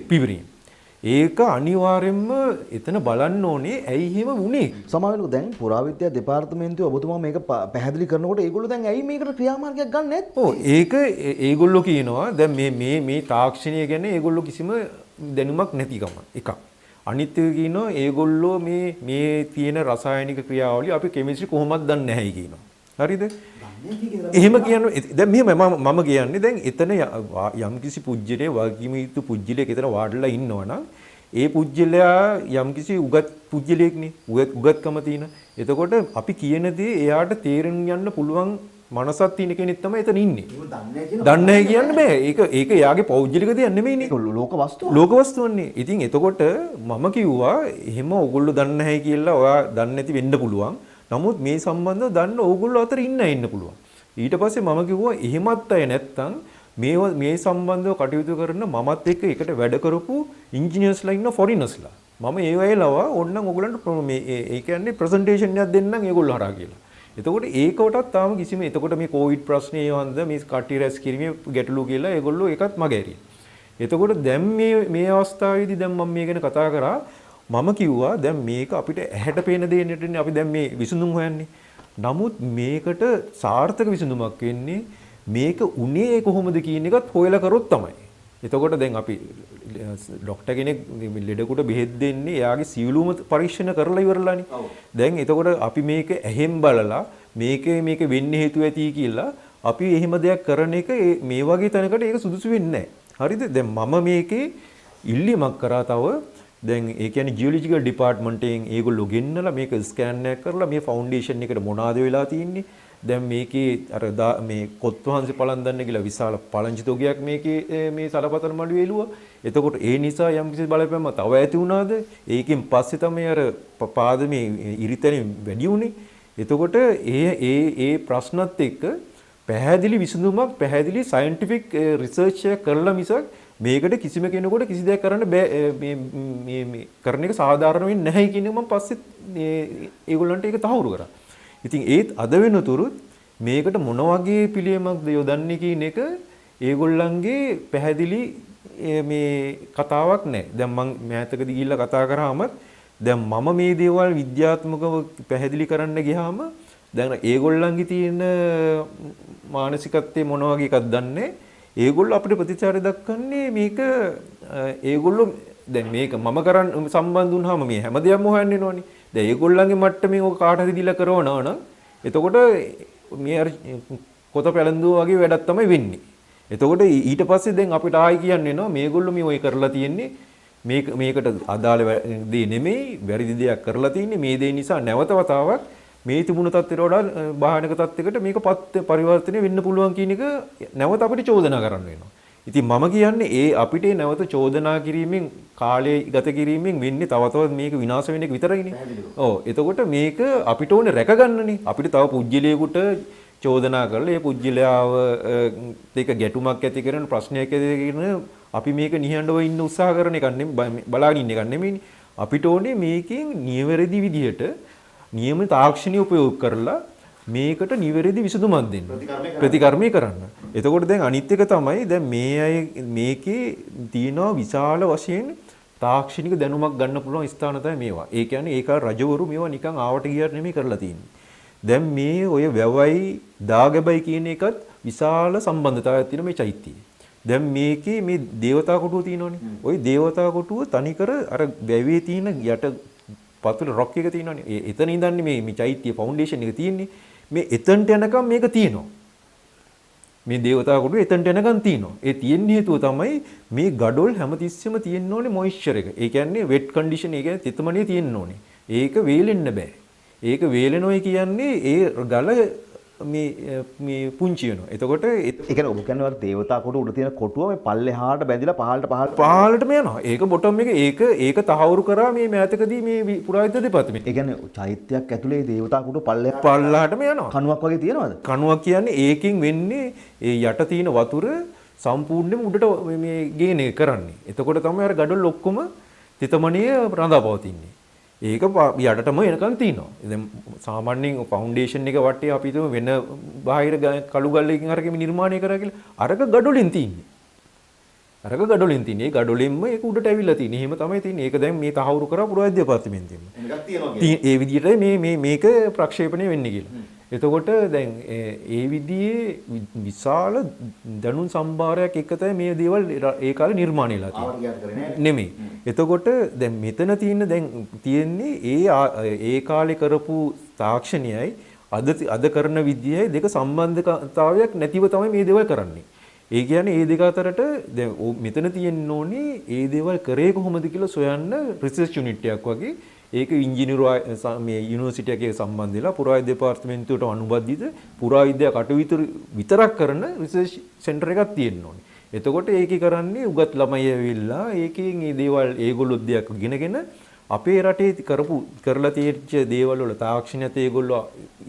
පිපිරීම. ඒක අනිවාර්යෙන්ම එතන බලන්න ඕනේ ඇයි එහෙම වුනේ. සමහරවිට දැන් පුරාවිද්‍යා දෙපාර්තමේන්තුවේ ඔබතුමා මේක පැහැදිලි කරනකොට ඒගොල්ලෝ දැන් ඇයි මේකට ක්‍රියාමාර්ගයක් ගන්න නැත්තේ? ඔව් ඒක ඒගොල්ලෝ කියනවා දැන් මේ තාක්ෂණය ගැන ඒගොල්ලෝ කිසිම දැනුමක් නැතිකම එකක්. අනිත් එක කියනවා ඒගොල්ලෝ මේ තියෙන රසායනික ක්‍රියාවලිය අපි කෙමිස්ට්‍රි කොහොමද දන්නේ නැහැයි කියනවා. හරිද? එහෙම කියන්නේ දැන් මෙහෙම මම කියන්නේ දැන් එතන යම්කිසි පුජ්‍යලේ වගකීම යුතු පුජ්‍යලයක එතන වාඩිලා ඉන්නවනම් ඒ පුජ්‍යලයා යම්කිසි උගත් පුජ්‍යලයක්නේ උගත්කම තියෙන. එතකොට අපි කියන දේ එයාට තේරුම් යන්න පුළුවන් මනසක් තියෙන කෙනෙක් තමයි එතන ඉන්නේ. දන්නේ නැහැ කියන්න බෑ. ඒක එයාගේ පෞද්ගලික දෙයක් නෙමෙයිනේ. ලෝක වස්තුව. ලෝක වස්තුවන්නේ. ඉතින් එතකොට මම කිව්වා එහෙම ඔයගොල්ලෝ දන්නේ නැහැ කියලා ඔයා දන්නේ නැති වෙන්න පුළුවන්. නමුත් මේ සම්බන්ධව දන්න ඕගොල්ලෝ අතර ඉන්න පුළුවන්. ඊට පස්සේ මම කිව්වා එහෙමත් අය නැත්තම් මේ සම්බන්ධව කටයුතු කරන මමත් එක්ක එකට වැඩ කරපු ඉන්ජිනියර්ස්ලා ඉන්න ෆොරිනර්ස්ලා. මම ඒ වෙලාව ඕන්නම් ඕගොල්ලන්ට මේ ඒ කියන්නේ ප්‍රසන්ටේෂන් එකක් දෙන්නම් ඒගොල්ලෝ හරහා කියලා. එතකොට ඒකවටත් තාම කිසිම එතකොට මේ කොවිඩ් ප්‍රශ්නේ වන්ද මේ කට්ටිය රැස් කිරීමේ ගැටලු කියලා ඒගොල්ලෝ ඒකත් මගහැරියා. එතකොට දැන් මේ අවස්ථාවේදී දැන් මම මේ ගැන කතා කරා මම කිව්වා දැන් මේක අපිට ඇහැට පේන දෙයකටනේ අපි දැන් මේ විසඳුම් හොයන්නේ. නමුත් මේකට සාර්ථක විසඳුමක් වෙන්නේ මේක උනේ කොහොමද කියන එකත් හොයලා කරොත් තමයි. එතකොට දැන් අපි ડોක්ටර් කෙනෙක් ලෙඩකට බෙහෙත් දෙන්නේ එයාගේ සියලුම පරීක්ෂණ කරලා ඉවරලානේ. දැන් එතකොට අපි මේක ඇහෙන් බලලා මේක වෙන්නේ හේතු ඇති කියලා අපි එහෙම දෙයක් කරන එක මේ වගේ තැනකට ඒක සුදුසු වෙන්නේ නැහැ. හරිද? දැන් මම මේකේ ඉල්ලීමක් කරා තව දැන් ඒ කියන්නේ ජියොලොජිකල් ඩිපාර්ට්මන්ට් එකෙන් ඒගොල්ලෝ ගෙන්නලා මේක ස්කෑන් එකක් කරලා මේ ෆවුන්ඩේෂන් එකට මොනවාද වෙලා තියෙන්නේ දැන් මේකේ අර මේ කොත්වහන්සේ පලන් දන්න කියලා විශාල පලංචි තොගයක් මේකේ මේ සලපතල මළුවේ එළුවා. එතකොට ඒ නිසා යම් කිසි බලපෑමක් තව ඇති වුණාද? ඒකෙන් පස්සේ තමයි අර පාද මේ ඉරිතැන වැඩි වුණේ. එතකොට ඒ ප්‍රශ්නත් එක්ක පැහැදිලි විසඳුමක් පැහැදිලි සයන්ටිෆික් රිසර්ච් එක කරලා මිසක් මේකට කිසිම කෙනෙකුට කිසි දෙයක් කරන්න බෑ මේ කරන එක සාධාරණ වෙන්නේ නැහැ කියන එක මම පස්සේ ඒගොල්ලන්ට ඒක තහවුරු කරා. ඉතින් ඒත් අද වෙනතුරුත් මේකට මොන වගේ පිළියමක්ද යොදන්නේ කියන එක ඒගොල්ලන්ගේ පැහැදිලි මේ කතාවක් නැහැ. දැන් මම මෑතකදී ගිහිල්ලා කතා කරාම දැන් මම මේ දේවල් විද්‍යාත්මකව පැහැදිලි කරන්න ගියාම දැන් ඒගොල්ලන්ගේ තියෙන මානසිකත්වයේ මොන වගේ එකක්ද දන්නේ. ඒගොල්ලෝ අපිට ප්‍රතිචාර දක්වන්නේ මේක ඒගොල්ලෝ දැන් මේක මම කරන් සම්බන්ධ වුණාම මේ හැම දෙයක්ම හොයන්න වෙනවනේ. දැන් ඒගොල්ලන්ගේ මට්ටමේ ඔක කාට හරි දීලා කරවනවා නම් එතකොට මේ අර කොත පැලඳුවා වගේ වැඩක් තමයි වෙන්නේ. එතකොට ඊට පස්සේ දැන් අපිට ආයි කියන්න වෙනවා මේගොල්ලෝ මේ ඔය කරලා තියෙන්නේ මේකට අදාළ දේ නෙමෙයි වැරදි දෙයක් කරලා තියෙන්නේ මේ දේ නිසා නැවත වතාවක් මේ තිබුණු තත්ත්වයට වඩා භයානක තත්ත්වයකට මේක පරිවර්තනය වෙන්න පුළුවන් කියන එක නැවත අපිට චෝදනා කරන්න වෙනවා. ඉතින් මම කියන්නේ අපිට නැවත චෝදනා කිරීමෙන් කාලය ගත කිරීමෙන් වෙන්නේ තව තවත් මේක විනාශ වෙන එක විතරයිනේ. ඔව්. එතකොට මේක අපිට ඕනේ රැකගන්නනේ. අපිට තව පුජ්‍යලයකට චෝදනා කරලා ඒ පුජ්‍යලයාව ඒක ගැටුමක් ඇති කරන ප්‍රශ්නයක් ඇති කරන අපි මේක නිහඬව ඉන්න උත්සාහ කරන එක නෙමෙයි බලාගෙන ඉන්න එක නෙමෙයිනේ. අපිට ඕනේ මේකෙන් නිවැරදි විදිහට නියම තාක්ෂණික උපයෝග කරලා මේකට නිවැරදි විසඳුමක් දෙන්න. ප්‍රතිකර්මය කරන්න. එතකොට දැන් අනිත් එක තමයි දැන් මේ අය මේකේ තියෙනවා විශාල වශයෙන් තාක්ෂණික දැනුමක් ගන්න පුළුවන් ස්ථාන තමයි මේවා. ඒ කියන්නේ ඒක රජවරු මේවා නිකන් ආවට ගියට නෙමෙයි කරලා තියෙන්නේ. දැන් මේ ඔය වැවයි දාගැබයි කියන එකත් විශාල සම්බන්ධතාවයක් තියෙන මේ චෛත්‍යයේ. දැන් මේකේ මේ දේවතා කොටුව තියෙනවනේ. ওই දේවතා කොටුව තනිකර අර වැවේ තියෙන යට පතුල රොක් එක තියෙනවනේ. එතන ඉඳන්නේ මේ චෛත්‍ය ෆවුන්ඩේෂන් එක තියෙන්නේ. මේ එතනට යනකම් මේක තියෙනවා. මේ දේවතා කොටුව එතනට යනකම් තියෙනවා. ඒ තියෙන හේතුව තමයි මේ gadol හැමතිස්සෙම තියෙන්න ඕනේ මොයිස්චර් එක. ඒ කියන්නේ වෙට් කන්ඩිෂන් එක තෙතමනිය තියෙන්න ඕනේ. ඒක වේලෙන්න බෑ. ඒක වේලෙනොයි කියන්නේ ඒ ගල මේ පුංචි වෙනවා. එතකොට ඒ කියන්නේ ඔබ කියන්නේ දේවතා කොටුව උඩ තියෙන කොටුව මේ පල්ලෙහාට බැඳිලා පහළටම යනවා. ඒක බොටම් එක ඒක තහවුරු කරා මේ මෑතකදී මේ පුරාවිද්‍යා දෙපාර්තමේන්තුව. ඒ කියන්නේ චෛත්‍යයක් ඇතුලේ දේවතා කොටුව පල්ලෙහාටම යනවා. කණුවක් වගේ තියෙනවද? කණුවක් කියන්නේ ඒකෙන් වෙන්නේ ඒ යට තියෙන වතුර සම්පූර්ණයෙන්ම උඩට මේ ගේන කරන්නේ. එතකොට තමයි අර gadol ඔක්කොම තිතමණිය රඳාපවතින්නේ. ඒක යටටම එනකන් තියෙනවා. දැන් සාමාන්‍යයෙන් ෆවුන්ඩේෂන් එක වටේ අපි හිතමු වෙන බාහිර කළු ගල්ලකින් අරගෙන නිර්මාණය කරා කියලා. අරක gadolෙන් තියෙන්නේ. අරක gadolෙන් තියෙන්නේ. ඒ gadolෙන්ම ඒක උඩට ඇවිල්ලා තියෙන්නේ. එහෙම තමයි තියෙන්නේ. ඒක දැන් මේ තහවුරු කරා පුරාවිද්‍යා දෙපාර්තමේන්තුවෙන්. මේකක් තියෙනවා කියන්නේ. ඒ විදිහට මේක ප්‍රක්ෂේපණය වෙන්නේ කියලා. එතකොට දැන් ඒ විදිහේ විශාල දැනුම් සම්භාරයක් එක තමයි මේ දේවල් ඒ කාලේ නිර්මාණය වෙලා තියෙන්නේ. නෙමෙයි. එතකොට දැන් මෙතන තියෙන්නේ ඒ කාලේ කරපු තාක්ෂණයයි අද කරන විද්‍යාවයි දෙක සම්බන්ධතාවයක් නැතිව තමයි මේ දේවල් කරන්නේ. ඒ කියන්නේ මේ දෙක අතරට දැන් මෙතන තියෙන්න ඕනේ මේ දේවල් කරේ කොහොමද කියලා සොයන්න රිසර්ච් යුනිට් එකක් වගේ. ඒක ඉංජිනේරු මේ යුනිවර්සිටි එකේ සම්බන්ධ වෙලා පුරාවිද්‍යා දෙපාර්තමේන්තුවට අනුබද්ධිත පුරාවිද්‍යා කටයුතු විතරක් කරන රිසර්ච් සෙන්ටර් එකක් තියෙන්න ඕනේ. එතකොට ඒකේ කරන්නේ උගත් ළමයි ඇවිල්ලා ඒකෙන් මේ දේවල් ඒගොල්ලෝ දෙයක් ගෙනගෙන අපේ රටේ කරලා තියෙච්ච දේවල් වල තාක්ෂණයත් ඒගොල්ලෝ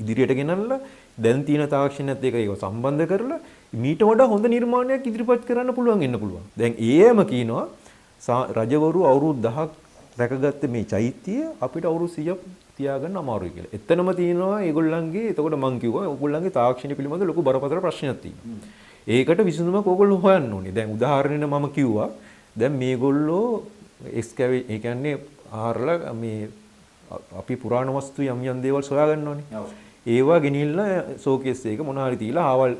ඉදිරියට ගෙනල්ලා දැන් තියෙන තාක්ෂණයත් ඒක සම්බන්ධ කරලා මීට වඩා හොඳ නිර්මාණයක් ඉදිරිපත් කරන්න පුළුවන් වෙන්න පුළුවන්. දැන් ඒයම කියනවා රජවරු අවුරුදු 10ක් රැකගත්ත මේ චෛත්‍යය අපිට අවුරුදු 100ක් තියාගන්න අමාරුයි කියලා. එතනම තියෙනවා ඒගොල්ලන්ගේ එතකොට මං කිව්වා ඕගොල්ලන්ගේ තාක්ෂණය පිළිබඳ ලොකු බරපතල ප්‍රශ්නයක් තියෙනවා. ඒකට විසඳුමක් ඕගොල්ලෝ හොයන්න ඕනේ. දැන් උදාහරණයක් මම කිව්වා. දැන් මේගොල්ලෝ ඒ කියන්නේ ආහාරලා මේ අපි පුරාණ වස්තු යම් යම් දේවල් සොයා ගන්නවනේ. ඒවා ගෙනිල්ලා ෂෝකේස් එක මොන හරි තියලා ආවල්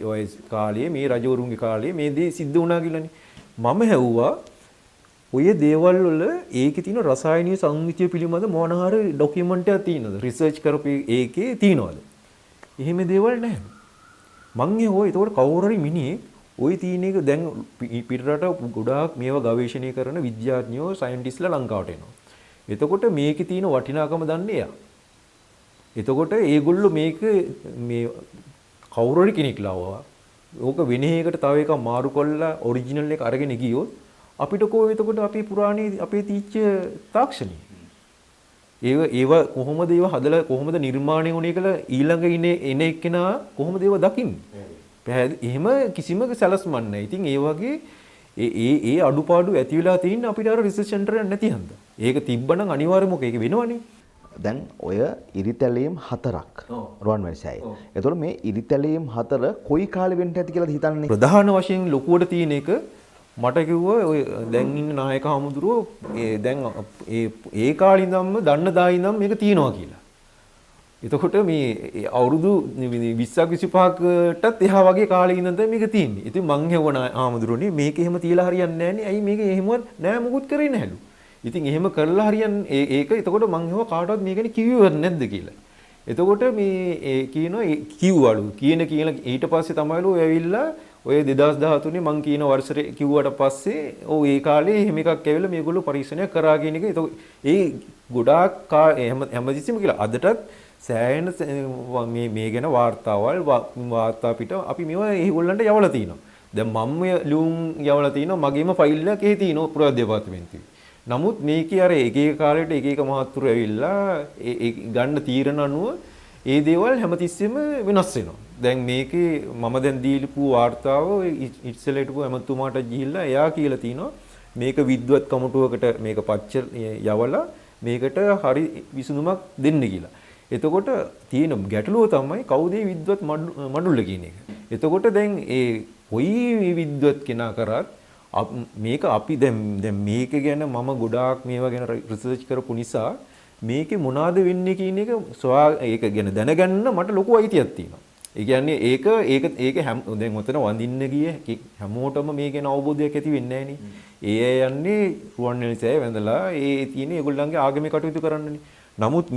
වයස් කාලයේ මේ රජවරුන්ගේ කාලයේ මේ දේ සිද්ධ වුණා කියලානේ. මම හැව්වා ඔය දේවල් වල ඒකේ තියෙන රසායනීය සංයුතිය පිළිබඳ මොන හරි ડોකියුමන්ට් එකක් තියෙනවද? රිසර්ච් කරපු ඒකේ තියෙනවද? එහෙම දේවල් නැහැ. මං ඒකෝ ඒතකොට කවුරු හරි මිනිහෙක් ওই තියෙන එක දැන් පිටරට ගොඩාක් මේවා ගවේෂණය කරන විද්‍යාඥයෝ සයන්ටිස්ට්ලා ලංකාවට එනවා. එතකොට මේකේ තියෙන වටිනාකම දන්නේ එයා. එතකොට ඒගොල්ලෝ මේක මේ කවුරු හරි කෙනෙක් ලාවවා. ඕක වෙන එකකට තව එකක් මාරු කරලා ඔරිජිනල් එක අරගෙන ගියොත් අපිට කොහොම එතකොට අපේ පුරාණේ අපේ තීච්ච තාක්ෂණي. ඒව කොහොමද ඒව හදලා කොහොමද නිර්මාණය වුනේ කියලා ඊළඟ එන එක්කෙනා කොහොමද ඒව දකින්නේ? එහෙම කිසිම සැලස්මක් නැහැ. ඉතින් ඒ වගේ ඒ අඩුපාඩු ඇති වෙලා තියෙන අපිට අර රිසර්ච් සෙන්ටර් එක නැති හන්ද. ඒක තිබ්බනම් අනිවාර්යයෙන්ම ඒක වෙනවනේ. දැන් ඔය ඉරිතැලීම් 4ක් රුවන්වැලි සෑයේ. ඒතකොට මේ ඉරිතැලීම් 4 කොයි කාලෙ වෙන්න ඇති කියලාද හිතන්නේ? ප්‍රධාන වශයෙන් ලොකුවට තියෙන එක මට කිව්වා ඔය දැන් ඉන්න නායක හමුදුරෝ දැන් ඒ කාලේ ඉඳන්ම දන්න දායි ඉඳන් මේක තියෙනවා කියලා. එතකොට මේ අවුරුදු 20ක් 25කටත් එහා වගේ කාලෙක ඉඳන් තමයි මේක තියෙන්නේ. ඉතින් මං හෙවන ආමඳුරෝනේ මේක එහෙම තියලා හරියන්නේ නැහනේ. ඇයි මේක එහෙමවත් නෑ මොකුත් කරේ නැහැලු. ඉතින් එහෙම කරලා හරියන්නේ ඒක එතකොට මං හෙව කාටවත් මේක ගැන කිව්වවත් නැද්ද කියලා. එතකොට මේ කියනවා කිව්වලු. කියන ඊට පස්සේ තමයිලු ඇවිල්ලා ඔය 2013 මං කියන වර්ෂේ කිව්වට පස්සේ ඔව් ඒ කාලේ එහෙම එකක් ඇවිල්ලා මේගොල්ලෝ පරීක්ෂණයක් කරා කියන එක. ඒ ගොඩාක් හැමතිස්සෙම කියලා අදටත් සෑහෙන මේ ගැන වාර්තා පිට අපි මේවා ඒගොල්ලන්ට යවලා තිනවා. දැන් මම ලියුම් යවලා තිනවා මගේම ෆයිල් එකක් එහෙ තිනවා පුරාද්‍ය දෙපාර්තමේන්තුවේ. නමුත් මේකේ අර එක එක කාලෙට එක එක මහත්තුරු ඇවිල්ලා ඒ ගන්න තීරණ අනුව ඒ දේවල් හැමතිස්සෙම වෙනස් වෙනවා. දැන් මේකේ මම දැන් දීපු වාර්තාව ඉස්සෙල්ලා හිටපු ඇමතුමාට ගිහිල්ලා එයා කියලා තිනවා මේක විද්වත් කමිටුවකට මේක පච්ච යවලා මේකට හරි විසඳුමක් දෙන්න කියලා. එතකොට තියෙන ගැටලුව තමයි කවුද විද්වත් මඩුල්ල කියන එක. එතකොට දැන් ඒ කොයි විද්වත් කෙනා කරත් මේක අපි දැන් මේක ගැන මම ගොඩාක් මේවා ගැන රිසර්ච් කරපු නිසා මේකේ මොනවාද වෙන්නේ කියන එක ඒක ගැන දැනගන්න මට ලොකු අයිතියක් තියෙනවා. ඒ කියන්නේ ඒක දැන් ඔතන වඳින්න ගිය හැමෝටම මේ ගැන අවබෝධයක් ඇති වෙන්නේ නැහැ නේ. ඒ යන්නේ රුවන්වැලි සෑය වැඳලා ඒ තියෙන ඒගොල්ලන්ගේ ආගමික කටයුතු කරන්නනේ. නමුත්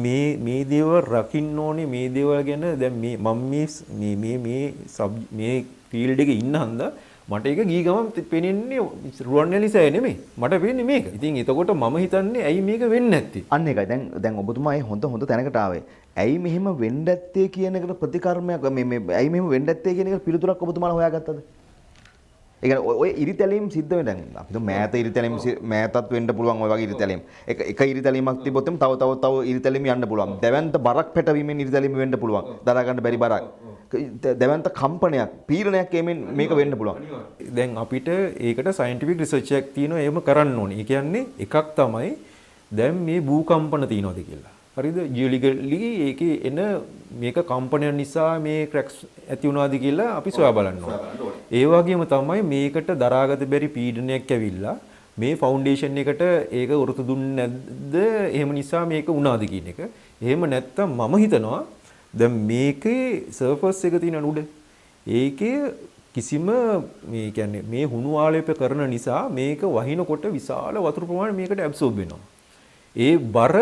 මේ දේවල් රකින්න ඕනේ මේ දේවල් ගැන දැන් මේ මේ ෆීල්ඩ් එකේ ඉන්න හන්දා මට ඒක ගිය ගමන් පේන්නේ රුවන්වැලි සෑය නෙමෙයි. මට පේන්නේ මේක. ඉතින් එතකොට මම හිතන්නේ ඇයි මේක වෙන්නේ නැත්තේ? අන්න ඒකයි. දැන් ඔබතුමා හොඳ තැනකට ආවේ. ඇයි මෙහෙම වෙන්න ඇත්තේ කියන එකට ප්‍රතිකර්මයක් මේ ඇයි මෙහෙම වෙන්න ඇත්තේ කියන එකට පිළිතුරක් ඔබතුමාලා හොයාගත්තද? ඒ කියන්නේ ඔය ඉරිතැලීම් සිද්ධ වෙන දැන් අපිට මෑත ඉරිතැලීම් මෑතත් වෙන්න පුළුවන් ඔය වගේ ඉරිතැලීම්. එක ඉරිතැලීමක් තිබ්බොත් තව ඉරිතැලීම් යන්න පුළුවන්. දැවැන්ත බරක් පැටවීමෙන් ඉරිතැලීම් වෙන්න පුළුවන්. දරා ගන්න බැරි බරක්. දැවැන්ත කම්පනයක් පීඩනයක් එමින් මේක වෙන්න පුළුවන්. දැන් අපිට ඒකට සයන්ටිෆික් රිසර්ච් එකක් තියෙනවා එහෙම කරන්න ඕනේ. ඒ කියන්නේ එකක් තමයි දැන් මේ භූකම්පන තියෙනවද කියලා. හරිද? ජියොලොජිකලි ඒකේ එන මේක කම්පනයන් නිසා මේ ක්‍රැක්ස් ඇති වුණාද කියලා අපි සොයා බලන්න ඕනේ. ඒ වගේම තමයි මේකට දරාගත බැරි පීඩනයක් ඇවිල්ලා මේ ෆවුන්ඩේෂන් එකට ඒක උරුතු දුන්නේ නැද්ද? එහෙම නිසා මේක වුණාද කියන එක. එහෙම නැත්තම් මම හිතනවා දැන් මේකේ සර්ෆස් එක තියෙන උඩ ඒකේ කිසිම මේ කියන්නේ මේ හුණු ආලේප කරන නිසා මේක වහිනකොට විශාල වතුර ප්‍රමාණයක් මේකට ඇබ්සෝබ් වෙනවා. ඒ බර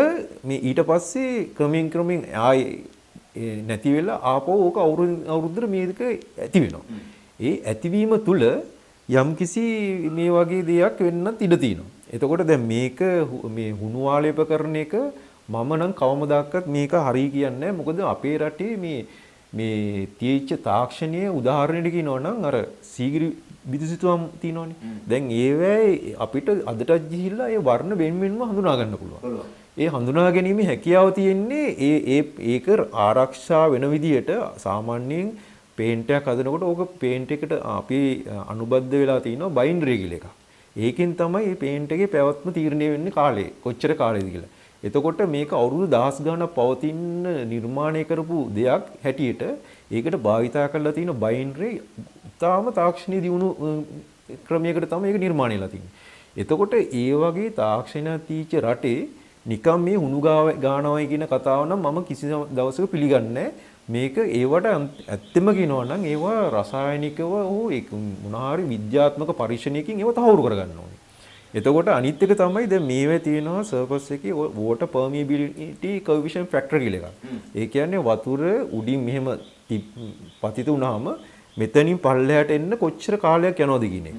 මේ ඊට පස්සේ ක්‍රමෙන් ආයේ නැති වෙලා ආපහු ඕක අවුරුද්දට මේක ඇති වෙනවා. ඒ ඇතිවීම තුල යම්කිසි මේ වගේ දෙයක් වෙන්නත් ඉඩ තියෙනවා. එතකොට දැන් මේක මේ හුණු ආලේප කරන එක මම නම් කවමදාකවත් මේක හරි කියන්නේ නැහැ. මොකද අපේ රටේ මේ තියෙච්ච තාක්ෂණයේ උදාහරණයක් කියනවා නම් අර සීගිරි බිතුසිතුවම් තියෙනවනේ. දැන් ඒවැයි අපිට අදටත් ගිහිල්ලා ඒ වර්ණ වෙන්වෙන්ව හඳුනා ගන්න පුළුවන්. ඒ හඳුනා ගැනීමේ හැකියාව තියෙන්නේ ඒක ආරක්ෂා වෙන විදියට සාමාන්‍යයෙන් පේන්ට් එකක් හදනකොට ඕක පේන්ට් එකට අපි අනුබද්ධ වෙලා තිනවා බයින්ඩරි කියලා එකක්. ඒකෙන් තමයි මේ පේන්ට් එකේ පැවැත්ම තීරණය වෙන්නේ කාලේ. කොච්චර කාලෙද කියලා. එතකොට මේක අවුරුදු 10 ගණන් පවතින නිර්මාණය කරපු දෙයක් හැටියට ඒකට භාවිතා කරලා තියෙන බයින්ඩරි ඉතාම තාක්ෂණීය දියුණු ක්‍රමයකට තමයි ඒක නිර්මාණය වෙලා තියෙන්නේ. එතකොට ඒ වගේ තාක්ෂණ තීච රටේ නිකම් මේ හුණු ගානවයි කියන කතාව නම් මම කිසි දවසක පිළිගන්නේ මේක ඒවට ඇත්තම කියනවා නම් ඒවා රසායනිකව හෝ ඒක මොනහරි විද්‍යාත්මක පරීක්ෂණයකින් ඒව තහවුරු කරගන්න ඕනේ. එතකොට අනිත් එක තමයි දැන් මේවේ තියෙනවා සර්ෆස් එකේ water permeability coefficient factor කියලා එකක්. ඒ කියන්නේ වතුර උඩින් මෙහෙම පතිත වුණාම මෙතනින් පල්ලෙහාට එන්න කොච්චර කාලයක් යනවද කියන එක.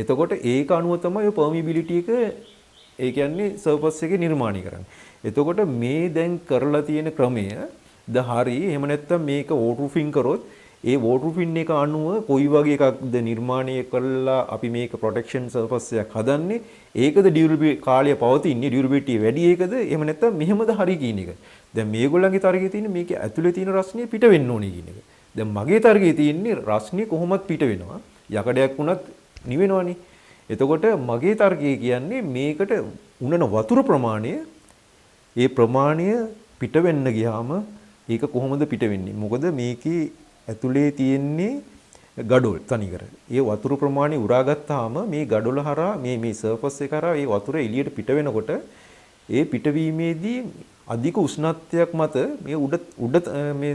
එතකොට ඒක අනුව තමයි ඔය permeability එක ඒ කියන්නේ සර්ෆස් එකේ නිර්මාණය කරන්නේ. එතකොට මේ දැන් කරලා තියෙන ක්‍රමය ද හරි එහෙම නැත්නම් මේක waterproofing කරොත් ඒ waterproofing එක අනුව කොයි වගේ එකක්ද නිර්මාණය කළා අපි මේක protection surface එකක් හදන්නේ ඒකද durability කාලය පවතින්නේ durability වැඩි ඒකද එහෙම නැත්නම් මෙහෙමද හරි කියන එක. දැන් මේගොල්ලන්ගේ තරගයේ තියෙන්නේ මේක ඇතුලේ තියෙන රස්නිය පිට වෙන්න ඕනේ කියන එක. දැන් මගේ තරගයේ තියෙන්නේ රස්නිය කොහොමද පිට වෙනවා යකඩයක් වුණත් නිවෙනවනේ. එතකොට මගේ තර්කය කියන්නේ මේකට උනන වතුර ප්‍රමාණය ඒ ප්‍රමාණය පිට වෙන්න ගියාම ඒක කොහොමද පිට වෙන්නේ? මොකද මේකේ ඇතුලේ තියෙන්නේ ගඩොල් තනිකර. ඒ වතුර ප්‍රමාණය උරාගත්තාම මේ ගඩොල හරහා මේ සර්ෆස් එක හරහා ඒ වතුර එළියට පිට වෙනකොට ඒ පිටවීමේදී අධික උෂ්ණත්වයක් මත මේ උඩ මේ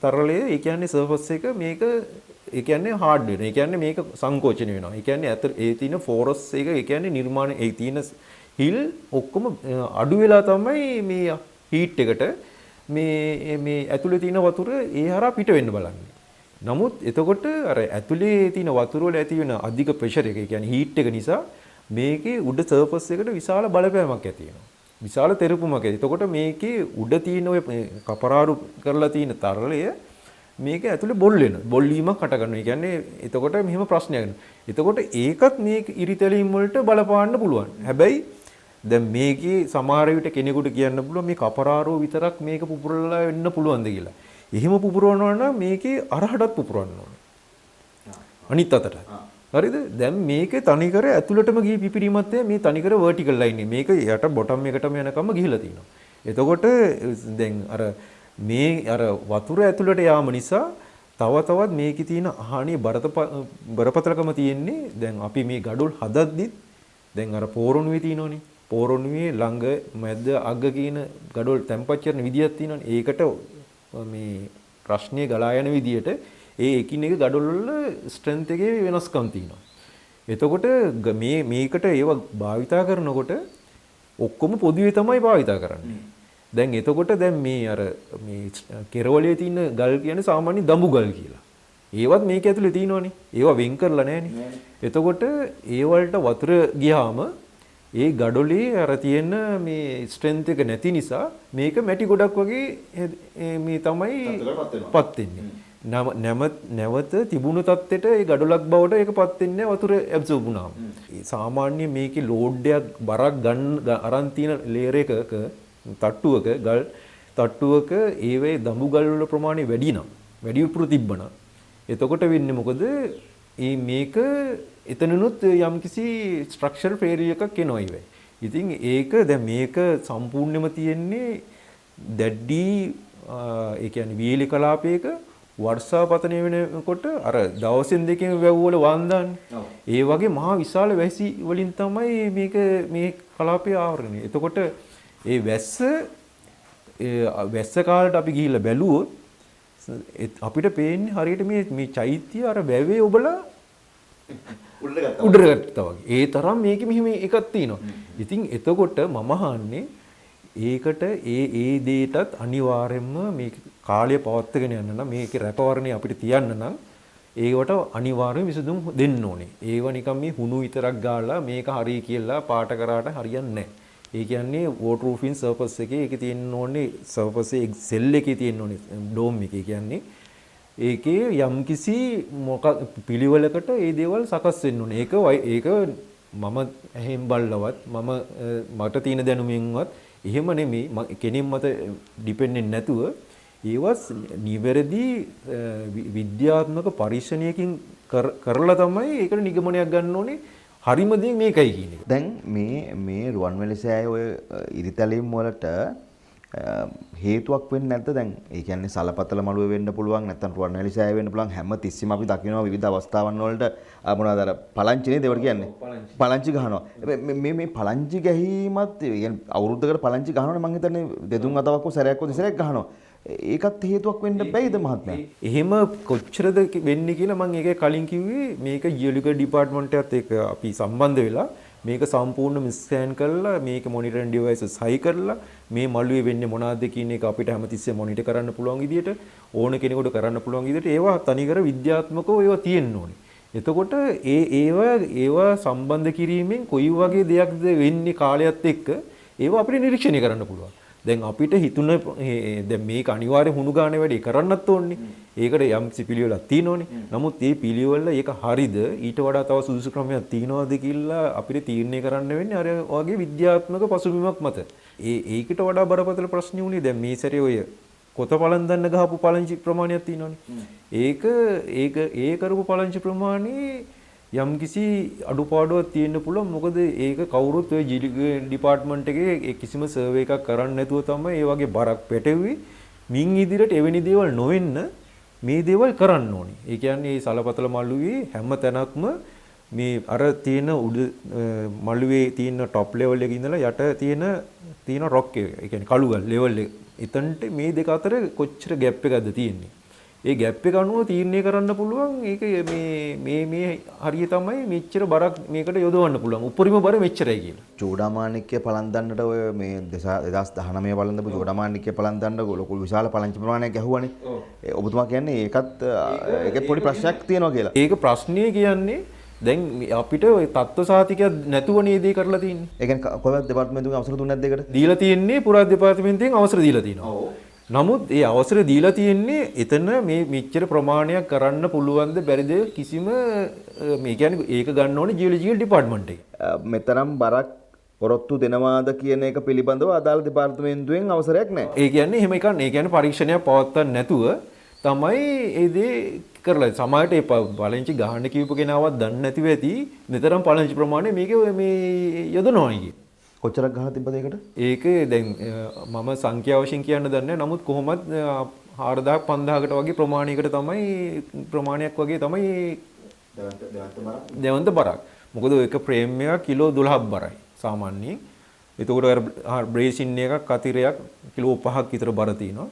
තරලය ඒ කියන්නේ සර්ෆස් එක මේක ඒ කියන්නේ හાર્ඩ් වෙනවා. ඒ කියන්නේ මේක සංකෝචනය වෙනවා. ඒ කියන්නේ ඒ තියෙන ෆෝරස් එක ඒ කියන්නේ නිර්මාණ ඒ තියෙන හිල් ඔක්කොම අඩු වෙලා තමයි මේ හීට් එකට මේ ඇතුලේ තියෙන වතුර ඒ හරහා පිට වෙන්න බලන්නේ. නමුත් එතකොට අර ඇතුලේ තියෙන වතුර වල ඇති වෙන අධික ප්‍රෙෂර් එක, ඒ කියන්නේ හීට් එක නිසා මේකේ උඩ සර්ෆස් එකට විශාල බලපෑමක් ඇති වෙනවා. විශාල තෙරපුමක් ඇති. එතකොට මේකේ උඩ තියෙන ඔය කපරාරු කරලා තියෙන තරලය මේක ඇතුලේ බොල් වෙනවා. බොල් වීමක් හට ගන්නවා. ඒ කියන්නේ එතකොට මෙහෙම ප්‍රශ්නයක් වෙනවා. එතකොට ඒකත් මේ ඉරිතැලීම් වලට බලපාන්න පුළුවන්. හැබැයි දැන් මේකේ සමහර විට කෙනෙකුට කියන්න පුළුවන් මේ කපරාරෝ විතරක් මේක පුපුරලා වෙන්න පුළුවන්ද කියලා. එහෙම පුපුරවනවා නම් මේකේ අරහටත් පුපුරවන්න ඕනේ. අනිත් අතට. හරිද? දැන් මේකේ තනිකර ඇතුළටම ගිහි පිපිරීමත් මේ තනිකර vertical line එක. මේක යට බොටම් එකටම යනකම් ගිහිලා තියෙනවා. එතකොට දැන් අර මේ අර වතුර ඇතුළට යාම නිසා තව තවත් මේකේ තියෙන හානිය බරපතලකම තියෙන්නේ දැන් අපි මේ ගඩොල් හදද්දිත් දැන් අර පෝරණුවේ තියෙනවනේ. පෝරණුවේ ළඟ මැද අග කියන ගඩොල් තැම්පත් කරන විදියක් තියෙනවනේ. ඒකට මේ ප්‍රශ්නේ ගලා යන විදියට ඒ එකින් එක ගඩොල් වල ස්ට්‍රෙන්ත් එකේ වෙනස්කම් තියෙනවා. එතකොට මේකට ඒව භාවිතා කරනකොට ඔක්කොම පොදුවේ තමයි භාවිතා කරන්නේ. දැන් එතකොට දැන් මේ අර මේ කෙරවලේ තියෙන ගල් කියන්නේ සාමාන්‍ය දඹු ගල් කියලා. ඒවත් මේක ඇතුලේ තියෙනවනේ. ඒවා වෙන් කරලා නැහනේ. එතකොට ඒ වලට වතුර ගියාම ඒ ගඩොලේ අර තියෙන මේ ස්ට්‍රෙන්ත් එක නැති නිසා මේක මැටි ගොඩක් වගේ මේ තමයි පත් වෙන්නේ. නැවත තිබුණු තත්ත්වයට ඒ ගඩොලක් බවට ඒකපත් වෙන්නේ වතුර ඇබ්සෝබ් වුණාම. සාමාන්‍ය මේකේ ලෝඩ් එකක් බරක් ගන්න අරන් තියෙන ලේයර් එකක තට්ටුවක ගල් තට්ටුවක ඒවේ දඹු ගල් වල ප්‍රමාණය වැඩි නම් වැඩි උපුරු තිබ්බනම් එතකොට වෙන්නේ මොකද? මේක එතනනොත් යම්කිසි ස්ට්‍රක්චරල් ෆේලියර් එකක් එනවා ඉවේ. ඉතින් ඒක දැන් මේක සම්පූර්ණයෙන්ම තියෙන්නේ දැඩි ඒ කියන්නේ වීලි කලාපයක වර්ෂාපතනය වෙනකොට අර දවසෙන් දෙකෙන් වැව් වල වන්දාන්නේ. ඒ වගේ මහා විශාල වැසි වලින් තමයි මේක මේ කලාපය ආවරණය. එතකොට ඒ වැස්ස කාලට අපි ගිහිල්ලා බැලුවොත් අපිට පේන්නේ හරියට මේ චෛත්‍ය අර වැවේ ඔබලා උඩට ගත්තා වගේ. ඒ තරම් මේකෙ මෙහෙම එකක් තියෙනවා. ඉතින් එතකොට මම අහන්නේ ඒකට ඒ දේටත් අනිවාර්යයෙන්ම මේ කාලය පවත්වාගෙන යන්න නම් මේකේ රැකවරණය අපිට තියන්න නම් ඒවට අනිවාර්යයෙන් විසඳුම් දෙන්න ඕනේ. ඒව නිකන් මේ හුණු විතරක් ගාලා මේක හරි කියලා පාට කරාට හරියන්නේ නැහැ. ඒ කියන්නේ waterproofing surface එකේ ඒකේ තියෙන්න ඕනේ surface එක සෙල් එකේ තියෙන්න ඕනේ ඩෝම් එකේ කියන්නේ ඒකේ යම්කිසි මොකක් පිළිවෙලකට ඒ දේවල් සකස් වෙන්න ඕනේ. ඒක මම එහෙන් බල්ලවත් මට තියෙන දැනුමින්වත් එහෙම නෙමෙයි කෙනෙක් මත ඩිපෙන්ඩන්ට් නැතුව ඒවත් නිවැරදි විද්‍යාත්මක පරීක්ෂණයකින් කරලා තමයි ඒකට නිගමනයක් ගන්න ඕනේ. හරිම දේ මේකයි කියන එක. දැන් මේ රුවන්වැලි සෑය ඔය ඉරිතැලීම් වලට හේතුවක් වෙන්නේ නැද්ද? දැන් ඒ කියන්නේ සලපතල මළුවේ වෙන්න පුළුවන්, නැත්නම් රුවන්වැලි සෑය වෙන්න පුළුවන්. හැම තිස්සෙම අපි දකිනවා විවිධ අවස්ථාවන් වලට මොනවාද අර පලංචි නේද ඒවට කියන්නේ? පලංචි ගහනවා. මේ පලංචි ගැහිමත් يعني අවුරුද්දකට පලංචි ගහනවනේ මං හිතන්නේ දෙතුන් අතවක්ව සැරයක්ව දෙසරයක් ගහනවා. ඒකත් හේතුවක් වෙන්න බැයිද මහත්මයා? එහෙම කොච්චරද වෙන්නේ කියලා මම ඒකේ කලින් කිව්වේ මේක ජියොලොජිකල් ඩිපාර්ට්මන්ට් එකත් එක්ක අපි සම්බන්ධ වෙලා මේක සම්පූර්ණ ස්කෑන් කරලා මේක මොනිටරින් ඩිවයිසස් හයි කරලා මේ මළුවේ වෙන්නේ මොනවද කියන එක අපිට හැමතිස්සෙම මොනිටර් කරන්න පුළුවන් විදියට ඕන කෙනෙකුට කරන්න පුළුවන් විදියට ඒවා තනිකර විද්‍යාත්මකව ඒවා තියෙන්න ඕනේ. එතකොට ඒවා සම්බන්ධ කිරීමෙන් කොයි වගේ දෙයක්ද වෙන්නේ කාලයත් එක්ක ඒවා අපිට නිරීක්ෂණය කරන්න පුළුවන්. දැන් අපිට හිතුන දැන් මේක අනිවාර්ය හුණු ගානේ වැඩි කරන්නත් ඕනේ. ඒකට යම් පිළිවෙලක් තියෙනෝනේ. නමුත් මේ පිළිවෙල ඒක හරිද ඊට වඩා තව සුදුසු ක්‍රමයක් තියෙනවද කියලා අපිට තීරණය කරන්න වෙන්නේ අර වගේ විද්‍යාත්මක පසුබිමක් මත. ඒකට වඩා බරපතල ප්‍රශ්නේ උනේ දැන් මේ සැරේ ඔය කොත පළඳන්න ගහපු පළංචි ප්‍රමාණයක් තියෙනවනේ. ඒ කරපු පළංචි ප්‍රමාණය යම්කිසි අඩුපාඩුවක් තියෙන්න පුළුවන්. මොකද ඒක කවුරුත් ඔය ඩිපාර්ට්මන්ට් එකේ කිසිම සර්වේ එකක් කරන්නේ නැතුව තමයි ඒ වගේ බරක් පැටවුවේ. මින් ඉදිරියට එවැනි දේවල් නොවෙන්න මේ දේවල් කරන්න ඕනේ. ඒ කියන්නේ මේ සලපතල මළුවේ හැම තැනක්ම මේ අර තියෙන උඩ මළුවේ තියෙන টপ ලෙවල් එකේ ඉඳලා යට තියෙන රොක් එක. ඒ කියන්නේ කළුගල් ලෙවල් එක. එතනට මේ දෙක අතර කොච්චර ગેප් එකක්ද තියෙන්නේ. ඒ ગેප් එක අනුව තීරණය කරන්න පුළුවන් ඒක මේ හරිය තමයි මෙච්චර බරක් මේකට යොදවන්න පුළුවන්. උපරිම බර මෙච්චරයි කියලා. චූඩාමාණික්කය පළඳන්නට ඔය මේ 2019 පළඳපු චූඩාමාණික්කය පළඳන්න ලොකු විශාල පළංචි ප්‍රමාණයක් ගැහුවානේ. ඔබතුමා කියන්නේ ඒකේ පොඩි ප්‍රශ්නයක් තියෙනවා කියලා. ඒක ප්‍රශ්නේ කියන්නේ දැන් අපිට ওই තත්ත්ව සාතිකයක් නැතුව නේද ඒ කරලා තියෙන්නේ. ඒ කියන්නේ කොහොමද දෙපාර්තමේන්තුවෙන් අවසර දුන්නේ නැද්ද ඒකට? දීලා තියෙන්නේ පුරාත් දෙපාර්තමේන්තුවෙන් අවසර දීලා තියෙනවා. නමුත් ඒ අවසර දීලා තියෙන්නේ එතන මේ මෙච්චර ප්‍රමාණයක් කරන්න පුළුවන්ද බැරිද කිසිම මේ කියන්නේ ඒක ගන්න ඕනේ ජියොලොජිකල් ඩිපාර්ට්මන්ට් එකේ. මෙතරම් බරක් පොරොත්තු දෙනවාද කියන එක පිළිබඳව අදාළ දෙපාර්තමේන්තුවෙන් අවසරයක් නැහැ. ඒ කියන්නේ එහෙම එකක් නේ. ඒ කියන්නේ පරීක්ෂණයක් පවත්වන්න නැතුව තමයි ඒ දේ කරලා. සමහරට ඒ පළංචි ගහන්න කියපු කෙනාවත් දන්නේ නැතිව ඇති මෙතරම් පළංචි ප්‍රමාණය මේකේ මේ යොදනවා කියේ. කොච්චරක් ගහලා තිබ්බද ඒකට? ඒක දැන් මම සංඛ්‍යා වශයෙන් කියන්න දන්නේ නැහැ. නමුත් කොහොමත් 4000ක් 5000කට වගේ ප්‍රමාණයක් වගේ තමයි දෙවන්ත බරක්. මොකද ඒක ෆ්‍රේම් එක කිලෝ 12ක් බරයි සාමාන්‍යයෙන්. එතකොට අර බ්‍රේසින් එකක් අතිරයක් කිලෝ 5ක් විතර බර තියෙනවා.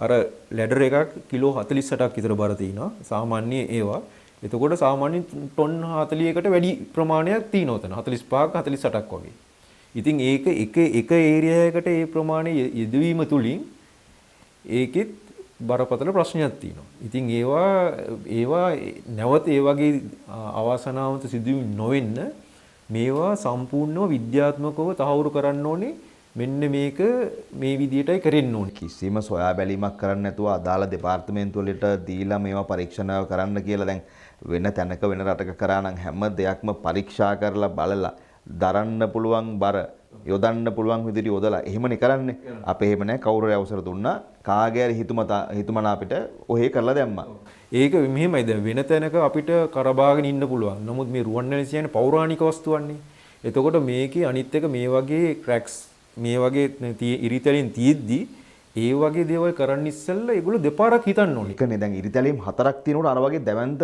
අර ලැඩර් එකක් කිලෝ 48ක් විතර බර තියෙනවා. සාමාන්‍ය ඒවා. එතකොට සාමාන්‍ය ටොන් 40කට වැඩි ප්‍රමාණයක් තියෙනවා උතන. 45ක් 48ක් වගේ. ඉතින් ඒක එක ඒරියා එකකට ඒ ප්‍රමාණය යෙදවීම තුලින් ඒකෙත් බරපතල ප්‍රශ්නයක් තියෙනවා. ඉතින් ඒවා නැවත ඒ වගේ අවාසනාවන්ත සිදුවීම් නොවෙන්න මේවා සම්පූර්ණව විද්‍යාත්මකව තහවුරු කරන්න ඕනේ. මෙන්න මේක මේ විදියටයි කරන්න ඕනේ. කිසිම සොයා බැලීමක් කරන්න නැතුව අදාළ දෙපාර්තමේන්තුව වලට දීලා මේවා පරීක්ෂණ කරන්න කියලා දැන් වෙන තැනක වෙන රටක කරා නම් හැම දෙයක්ම පරීක්ෂා කරලා බලලා දරන්න පුළුවන් බර යොදන්න පුළුවන් විදිහට යොදලා එහෙමනේ කරන්නේ. අපේ එහෙම නැහැ. කවුරු හරි අවසර දුන්නා කාගේ හරි හිතුමන අපිට ඔහේ කරලා දැම්මා. ඒක මෙහෙමයි. දැන් වෙන තැනක අපිට කරබාගෙන ඉන්න පුළුවන්. නමුත් මේ රුවන්වැලි කියන්නේ පෞරාණික වස්තුවන්නේ. එතකොට මේකේ අනිත් එක මේ වගේ ක්‍රැක්ස් මේ වගේ ඉරිතැලීම් තියෙද්දි ඒ වගේ දේවල් කරන්න ඉස්සෙල්ලා ඒගොල්ලෝ දෙපාරක් හිතන්න ඕනේ. ඒකනේ දැන් ඉරිතැලීම් 4ක් තියෙනකොට අර වගේ දැවැන්ත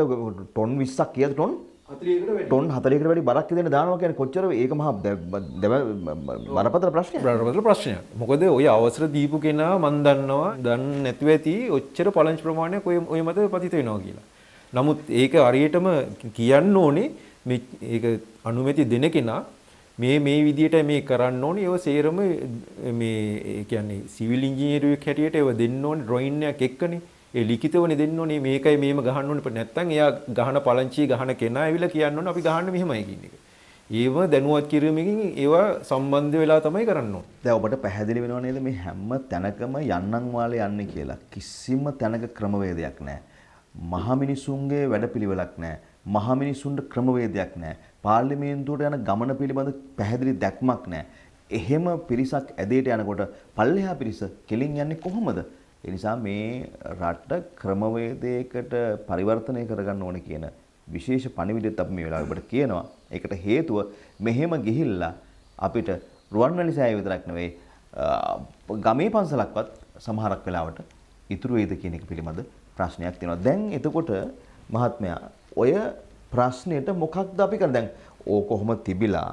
ටොන් 20ක් කියද ටොන් 40කට වැඩි බරක් ඉදෙන දානවා කියන්නේ කොච්චර ඒක මහා බරපතල ප්‍රශ්නයක්. බරපතල ප්‍රශ්නයක්. මොකද ඔය අවසර දීපු කෙනා මන් දන්නවා දන්නේ නැතුව ඇති ඔච්චර පළංචි ප්‍රමාණයක් ඔය මත පතිත වෙනවා කියලා. නමුත් ඒක හරියටම කියන්න ඕනේ මේක අනුමැති දෙන කෙනා මේ විදියට මේ කරන්න ඕනේ. ඒව සේරම මේ ඒ කියන්නේ සිවිල් ඉංජිනේරුවෙක් හැටියට ඒව දෙන්න ඕනේ ඩ්‍රොයින් එකක් එක්කනේ. ඒ ලිඛිතවනේ දෙන්න ඕනේ මේකයි මේම ගහන්න ඕනේ. නැත්නම් එයා ගහන පළංචිය ගහන කෙනා ඇවිල්ලා කියන්න ඕනේ අපි ගහන්න මෙහෙමයි කියන එක. ඒව දැනුවත් කිරීමකින් ඒවා සම්බන්ධ වෙලා තමයි කරන්න ඕනේ. දැන් ඔබට පැහැදිලි වෙනව නේද මේ හැම තැනකම යන්නන් වාලේ යන්නේ කියලා. කිසිම තැනක ක්‍රමවේදයක් නැහැ. මහා මිනිසුන්ගේ වැඩපිළිවෙලක් නැහැ. මහා මිනිසුන්ට ක්‍රමවේදයක් නැහැ. පාර්ලිමේන්තුවට යන ගමන පිළිබඳ පැහැදිලි දැක්මක් නැහැ. එහෙම පිරිසක් ඇදේට යනකොට පල්ලෙහා පිරිස කෙලින් යන්නේ කොහොමද? ඒ නිසා මේ රට ක්‍රමවේදයකට පරිවර්තනය කරගන්න ඕනේ කියන විශේෂ පණිවිඩයත් අපි මේ වෙලාවේ ඔබට කියනවා. ඒකට හේතුව මෙහෙම ගිහිල්ලා අපිට රුවන්වැලි සෑය විතරක් නෙවෙයි ගමේ පන්සලක්වත් සමහරක් වෙලාවට ඉතුරු වේද කියන එක පිළිබඳ ප්‍රශ්නයක් තියෙනවා. දැන් එතකොට මහත්මයා ඔය ප්‍රශ්නෙට මොකක්ද අපි කරන්නේ? දැන් ඕක කොහොම තිබිලා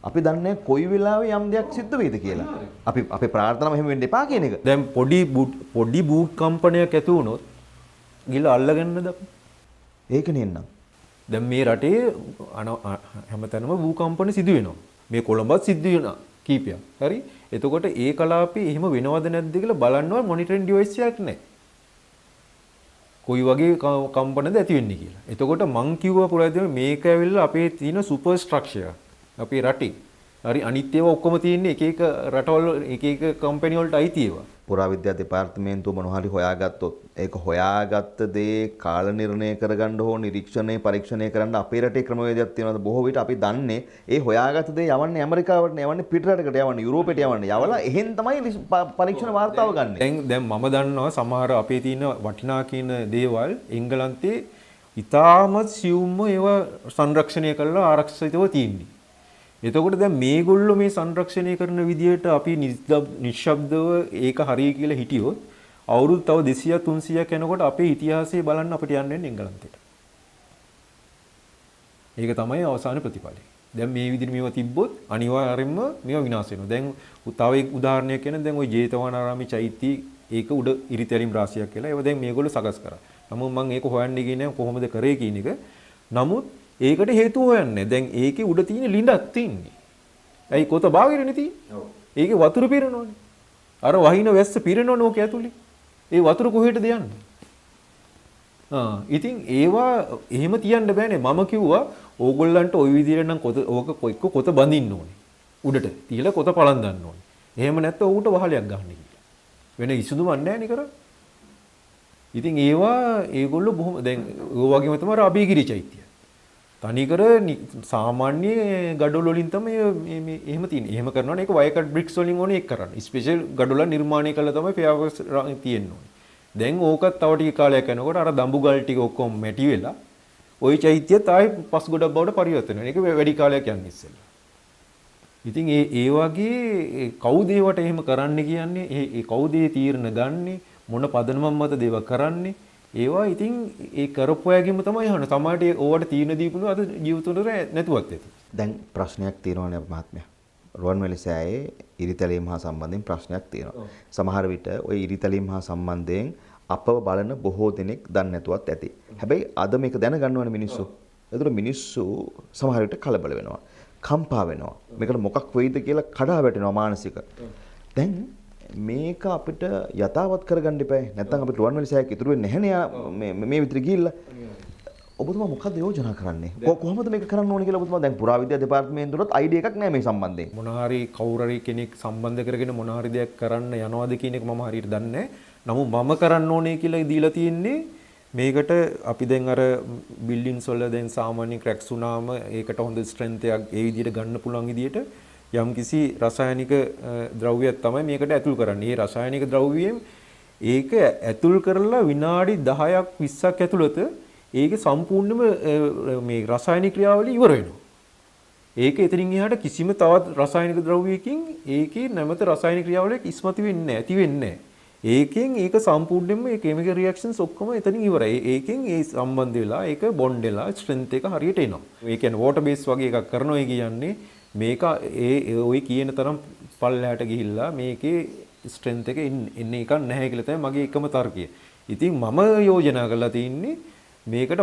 අපි දන්නේ කොයි වෙලාවෙ යම් දෙයක් සිද්ධ වෙයිද කියලා. අපි ප්‍රාර්ථනාව එහෙම වෙන්න එපා කියන එක. දැන් පොඩි භූකම්පනයක් ඇති වුණොත් ගිහලා අල්ලගන්නද අපි? ඒක නෙන්නම්. දැන් මේ රටේ හැමතැනම භූකම්පන සිදු වෙනවා. මේ කොළඹත් සිද්ධ වෙනවා කීපයක්. හරි? එතකොට ඒ කලාපේ එහෙම වෙනවද නැද්ද කියලා බලන්නව මොනිටරින් ඩිවයිස් එකක් නැහැ. කොයි වගේ කම්පනද ඇති වෙන්නේ කියලා. එතකොට මං කිව්වා පුරාදීම මේක ඇවිල්ලා අපේ තියෙන සුපර් ස්ට්‍රක්චර් අපේ රටේ. හරි අනිත් ඒවා ඔක්කොම තියෙන්නේ එක එක රටවල එක එක කම්පැනි වලට අයිති ඒවා. පුරාවිද්‍යා දෙපාර්තමේන්තුව මොනවා හරි හොයාගත්තොත් ඒක හොයාගත්ත දේ කාල නිර්ණය කරගන්න හෝ නිරීක්ෂණය පරීක්ෂණය කරන්න අපේ රටේ ක්‍රමවේදයක් තියෙනවා. බොහෝ විට අපි දන්නේ ඒ හොයාගත්ත දේ යවන්නේ ඇමරිකාවට යවන්නේ පිටරටකට යවන්නේ යුරෝපයට යවන්නේ. යවලා එහෙන් තමයි පරීක්ෂණ වාර්තාව ගන්න. දැන් මම දන්නවා සමහර අපේ තියෙන වටිනා කියන දේවල් එංගලන්තේ ඉතාමත් සියුම්ම ඒවා සංරක්ෂණය කරලා ආරක්ෂිතව තියෙන්නේ. එතකොට දැන් මේගොල්ලෝ මේ සංරක්ෂණය කරන විදියට අපි නිශ්ශබ්දව ඒක හරිය කියලා හිටියොත් අවුරුදු තව 200 300ක් යනකොට අපේ ඉතිහාසය බලන්න අපිට යන්න වෙන්නේ එංගලන්තයට. ඒක තමයි අවසාන ප්‍රතිඵලය. දැන් මේ විදිහට මේවා තිබ්බොත් අනිවාර්යයෙන්ම මේවා විනාශ වෙනවා. දැන් තව එක උදාහරණයක් කියන දැන් ওই ජේතවනාරාමේ චෛත්‍ය ඒක උඩ ඉරිතැලීම් රාශියක් කියලා. ඒවා දැන් මේගොල්ලෝ සකස් කරා. නමුත් මම ඒක හොයන්නේ කියන්නේ කොහොමද කරේ කියන එක. නමුත් ඒකට හේතුව හොයන්නේ. දැන් ඒකේ උඩ තියෙන ලිඳක් තියෙන්නේ. ඇයි කොත බාගෙරනේ තියෙන්නේ? ඔව්. ඒකේ වතුර පිරෙනවනේ. අර වහින වැස්ස පිරෙනවනේ ඕක ඇතුලේ. ඒ වතුර කොහෙටද යන්නේ? ඉතින් ඒවා එහෙම තියන්න බෑනේ. මම කිව්වා ඕගොල්ලන්ට ওই විදිහට නම් කොත ඕක කොත බඳින්න ඕනේ. උඩට තියලා කොත පලන් දාන්න ඕනේ. එහෙම නැත්නම් ඌට වහලයක් ගන්න කියලා. වෙන ඉසුදුමක් නැහැ නේ කරා. ඉතින් ඒවා ඒගොල්ලෝ බොහොම දැන් ඔය වගේම තමයි අබේගිරි චෛත්‍ය. තනිකර සාමාන්‍ය ගඩොල් වලින් තමයි මේ එහෙම තියෙන්නේ. එහෙම කරනවනේ ඒක වයකට් බ්‍රික්ස් වලින් ඕනේ ඒක කරන්න. ස්පෙෂල් ගඩොල නිර්මාණය කළා තමයි ෆෙයාවර්ස් තියෙන්න ඕනේ. දැන් ඕකත් තව ටික කාලයක් යනකොට අර දඹු ගල් ටික ඔක්කොම මැටි වෙලා ওই චෛත්‍යයත් ආයි පස් ගොඩක් බවට පරිවර්තන වෙනවා. ඒක වැඩි කාලයක් යන්නේ ඉස්සෙල්ලා. ඉතින් ඒ වගේ කවුද ඒවට එහෙම කරන්න කියන්නේ? ඒ කවුද ඒ තීරණ ගන්නේ? මොන පදනමක් මත දේව කරන්නේ? ඒවා ඉතින් ඒ කරපු අයගෙම තමයි අහන්නේ. සමහරට ඕවට තීරණ දීපුණු අද ජීවිතුනට නැතුවත් ඇති. දැන් ප්‍රශ්නයක් තියෙනවානේ මහත්මයා. රුවන්වැලි සෑයේ ඉරිතැලීම් හා සම්බන්ධයෙන් ප්‍රශ්නයක් තියෙනවා. සමහර විට ওই ඉරිතැලීම් හා සම්බන්ධයෙන් අපව බලන බොහෝ දෙනෙක් දන්නේ නැතුවත් ඇති. හැබැයි අද මේක දැනගන්නවනේ මිනිස්සු. ඒතර මිනිස්සු සමහර විට කලබල වෙනවා. කම්පා වෙනවා. මේකට මොකක් වෙයිද කියලා කඩා වැටෙනවා මානසික. දැන් මේක අපිට යථාවත් කරගන්න එපා. නැත්නම් අපිට රුවන්වැලි සෑයක් ඉතුරු වෙන්නේ නැහනේ මේ විතර ගිහිල්ලා. ඔබතුමා මොකක්ද යෝජනා කරන්නේ? කොහොමද මේක කරන්න ඕනේ කියලා ඔබතුමා දැන් පුරාවිද්‍යා දෙපාර්තමේන්තුවටත් අයිඩියා එකක් නැහැ මේ සම්බන්ධයෙන්. මොන හරි කවුරු හරි කෙනෙක් සම්බන්ධ කරගෙන මොන හරි දෙයක් කරන්න යනවාද කියන එක මම හරියට දන්නේ නැහැ. නමුත් මම කරන්න ඕනේ කියලා දීලා තියෙන්නේ මේකට අපි දැන් අර බිල්ඩින්ස් වල දැන් සාමාන්‍ය ක්‍රැක්ස් වුණාම ඒකට හොඳ ස්ට්‍රෙන්ත් එකක් ඒ විදිහට ගන්න පුළුවන් විදිහට යම්කිසි රසායනික ද්‍රව්‍යයක් තමයි මේකට ඇතුල් කරන්නේ. මේ රසායනික ද්‍රව්‍යයෙන් ඒක ඇතුල් කරලා විනාඩි 10ක් 20ක් ඇතුළත ඒකේ සම්පූර්ණම මේ රසායනික ක්‍රියාවලිය ඉවර වෙනවා. ඒක එතනින් එහාට කිසිම තවත් රසායනික ද්‍රව්‍යයකින් ඒකේ නැමෙත රසායනික ක්‍රියාවලියක් ඉස්මතු වෙන්නේ නැහැ, ඇති වෙන්නේ නැහැ. ඒකෙන් ඒක සම්පූර්ණයෙන්ම මේ කිමිකල් රියැක්ෂන්ස් ඔක්කොම එතනින් ඉවරයි. ඒකෙන් ඒ සම්බන්ධ වෙලා ඒක බොන්ඩ් වෙලා ස්ට්‍රෙන්ත් එක හරියට එනවා. ඒ කියන්නේ වෝටර් බේස් වගේ එකක් කරනවා කියන්නේ මේක ওই කියන තරම් පල්ලෙහාට ගිහිල්ලා මේකේ ස්ට්‍රෙන්ත් එක එන්නේ එකක් නැහැ කියලා තමයි මගේ එකම තර්කය. ඉතින් මම යෝජනා කරලා තින්නේ මේකට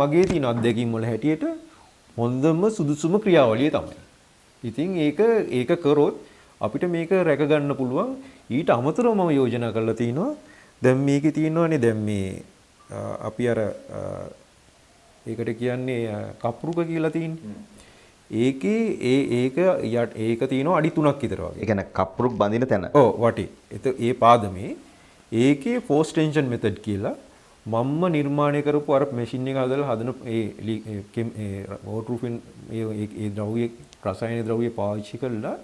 මගේ තියෙන අත්දැකීම් වල හැටියට හොඳම සුදුසුම ක්‍රියාවලිය තමයි. ඉතින් ඒක කරොත් අපිට මේක රැක ගන්න පුළුවන්. ඊට අමතරව මම යෝජනා කරලා තිනවා දැන් මේකේ තියෙනවානේ දැන් මේ අපි අර ඒකට කියන්නේ කප්රුක කියලා තියෙන්නේ. ඒකේ ඒක තියෙනවා අඩි 3ක් විතර වගේ. ඒ කියන්නේ කප්රුක් බඳින තැන. ඔව් වටේ. ඒ පාදමේ ඒකේ ෆෝස් ටෙන්ෂන් මෙතඩ් කියලා මම්ම නිර්මාණය කරපු අර මැෂින් එක හදලා හදන ඒ වෝටර්ප්‍රූෆින් ඒ ද්‍රව්‍ය රසායනික ද්‍රව්‍ය පාවිච්චි කළා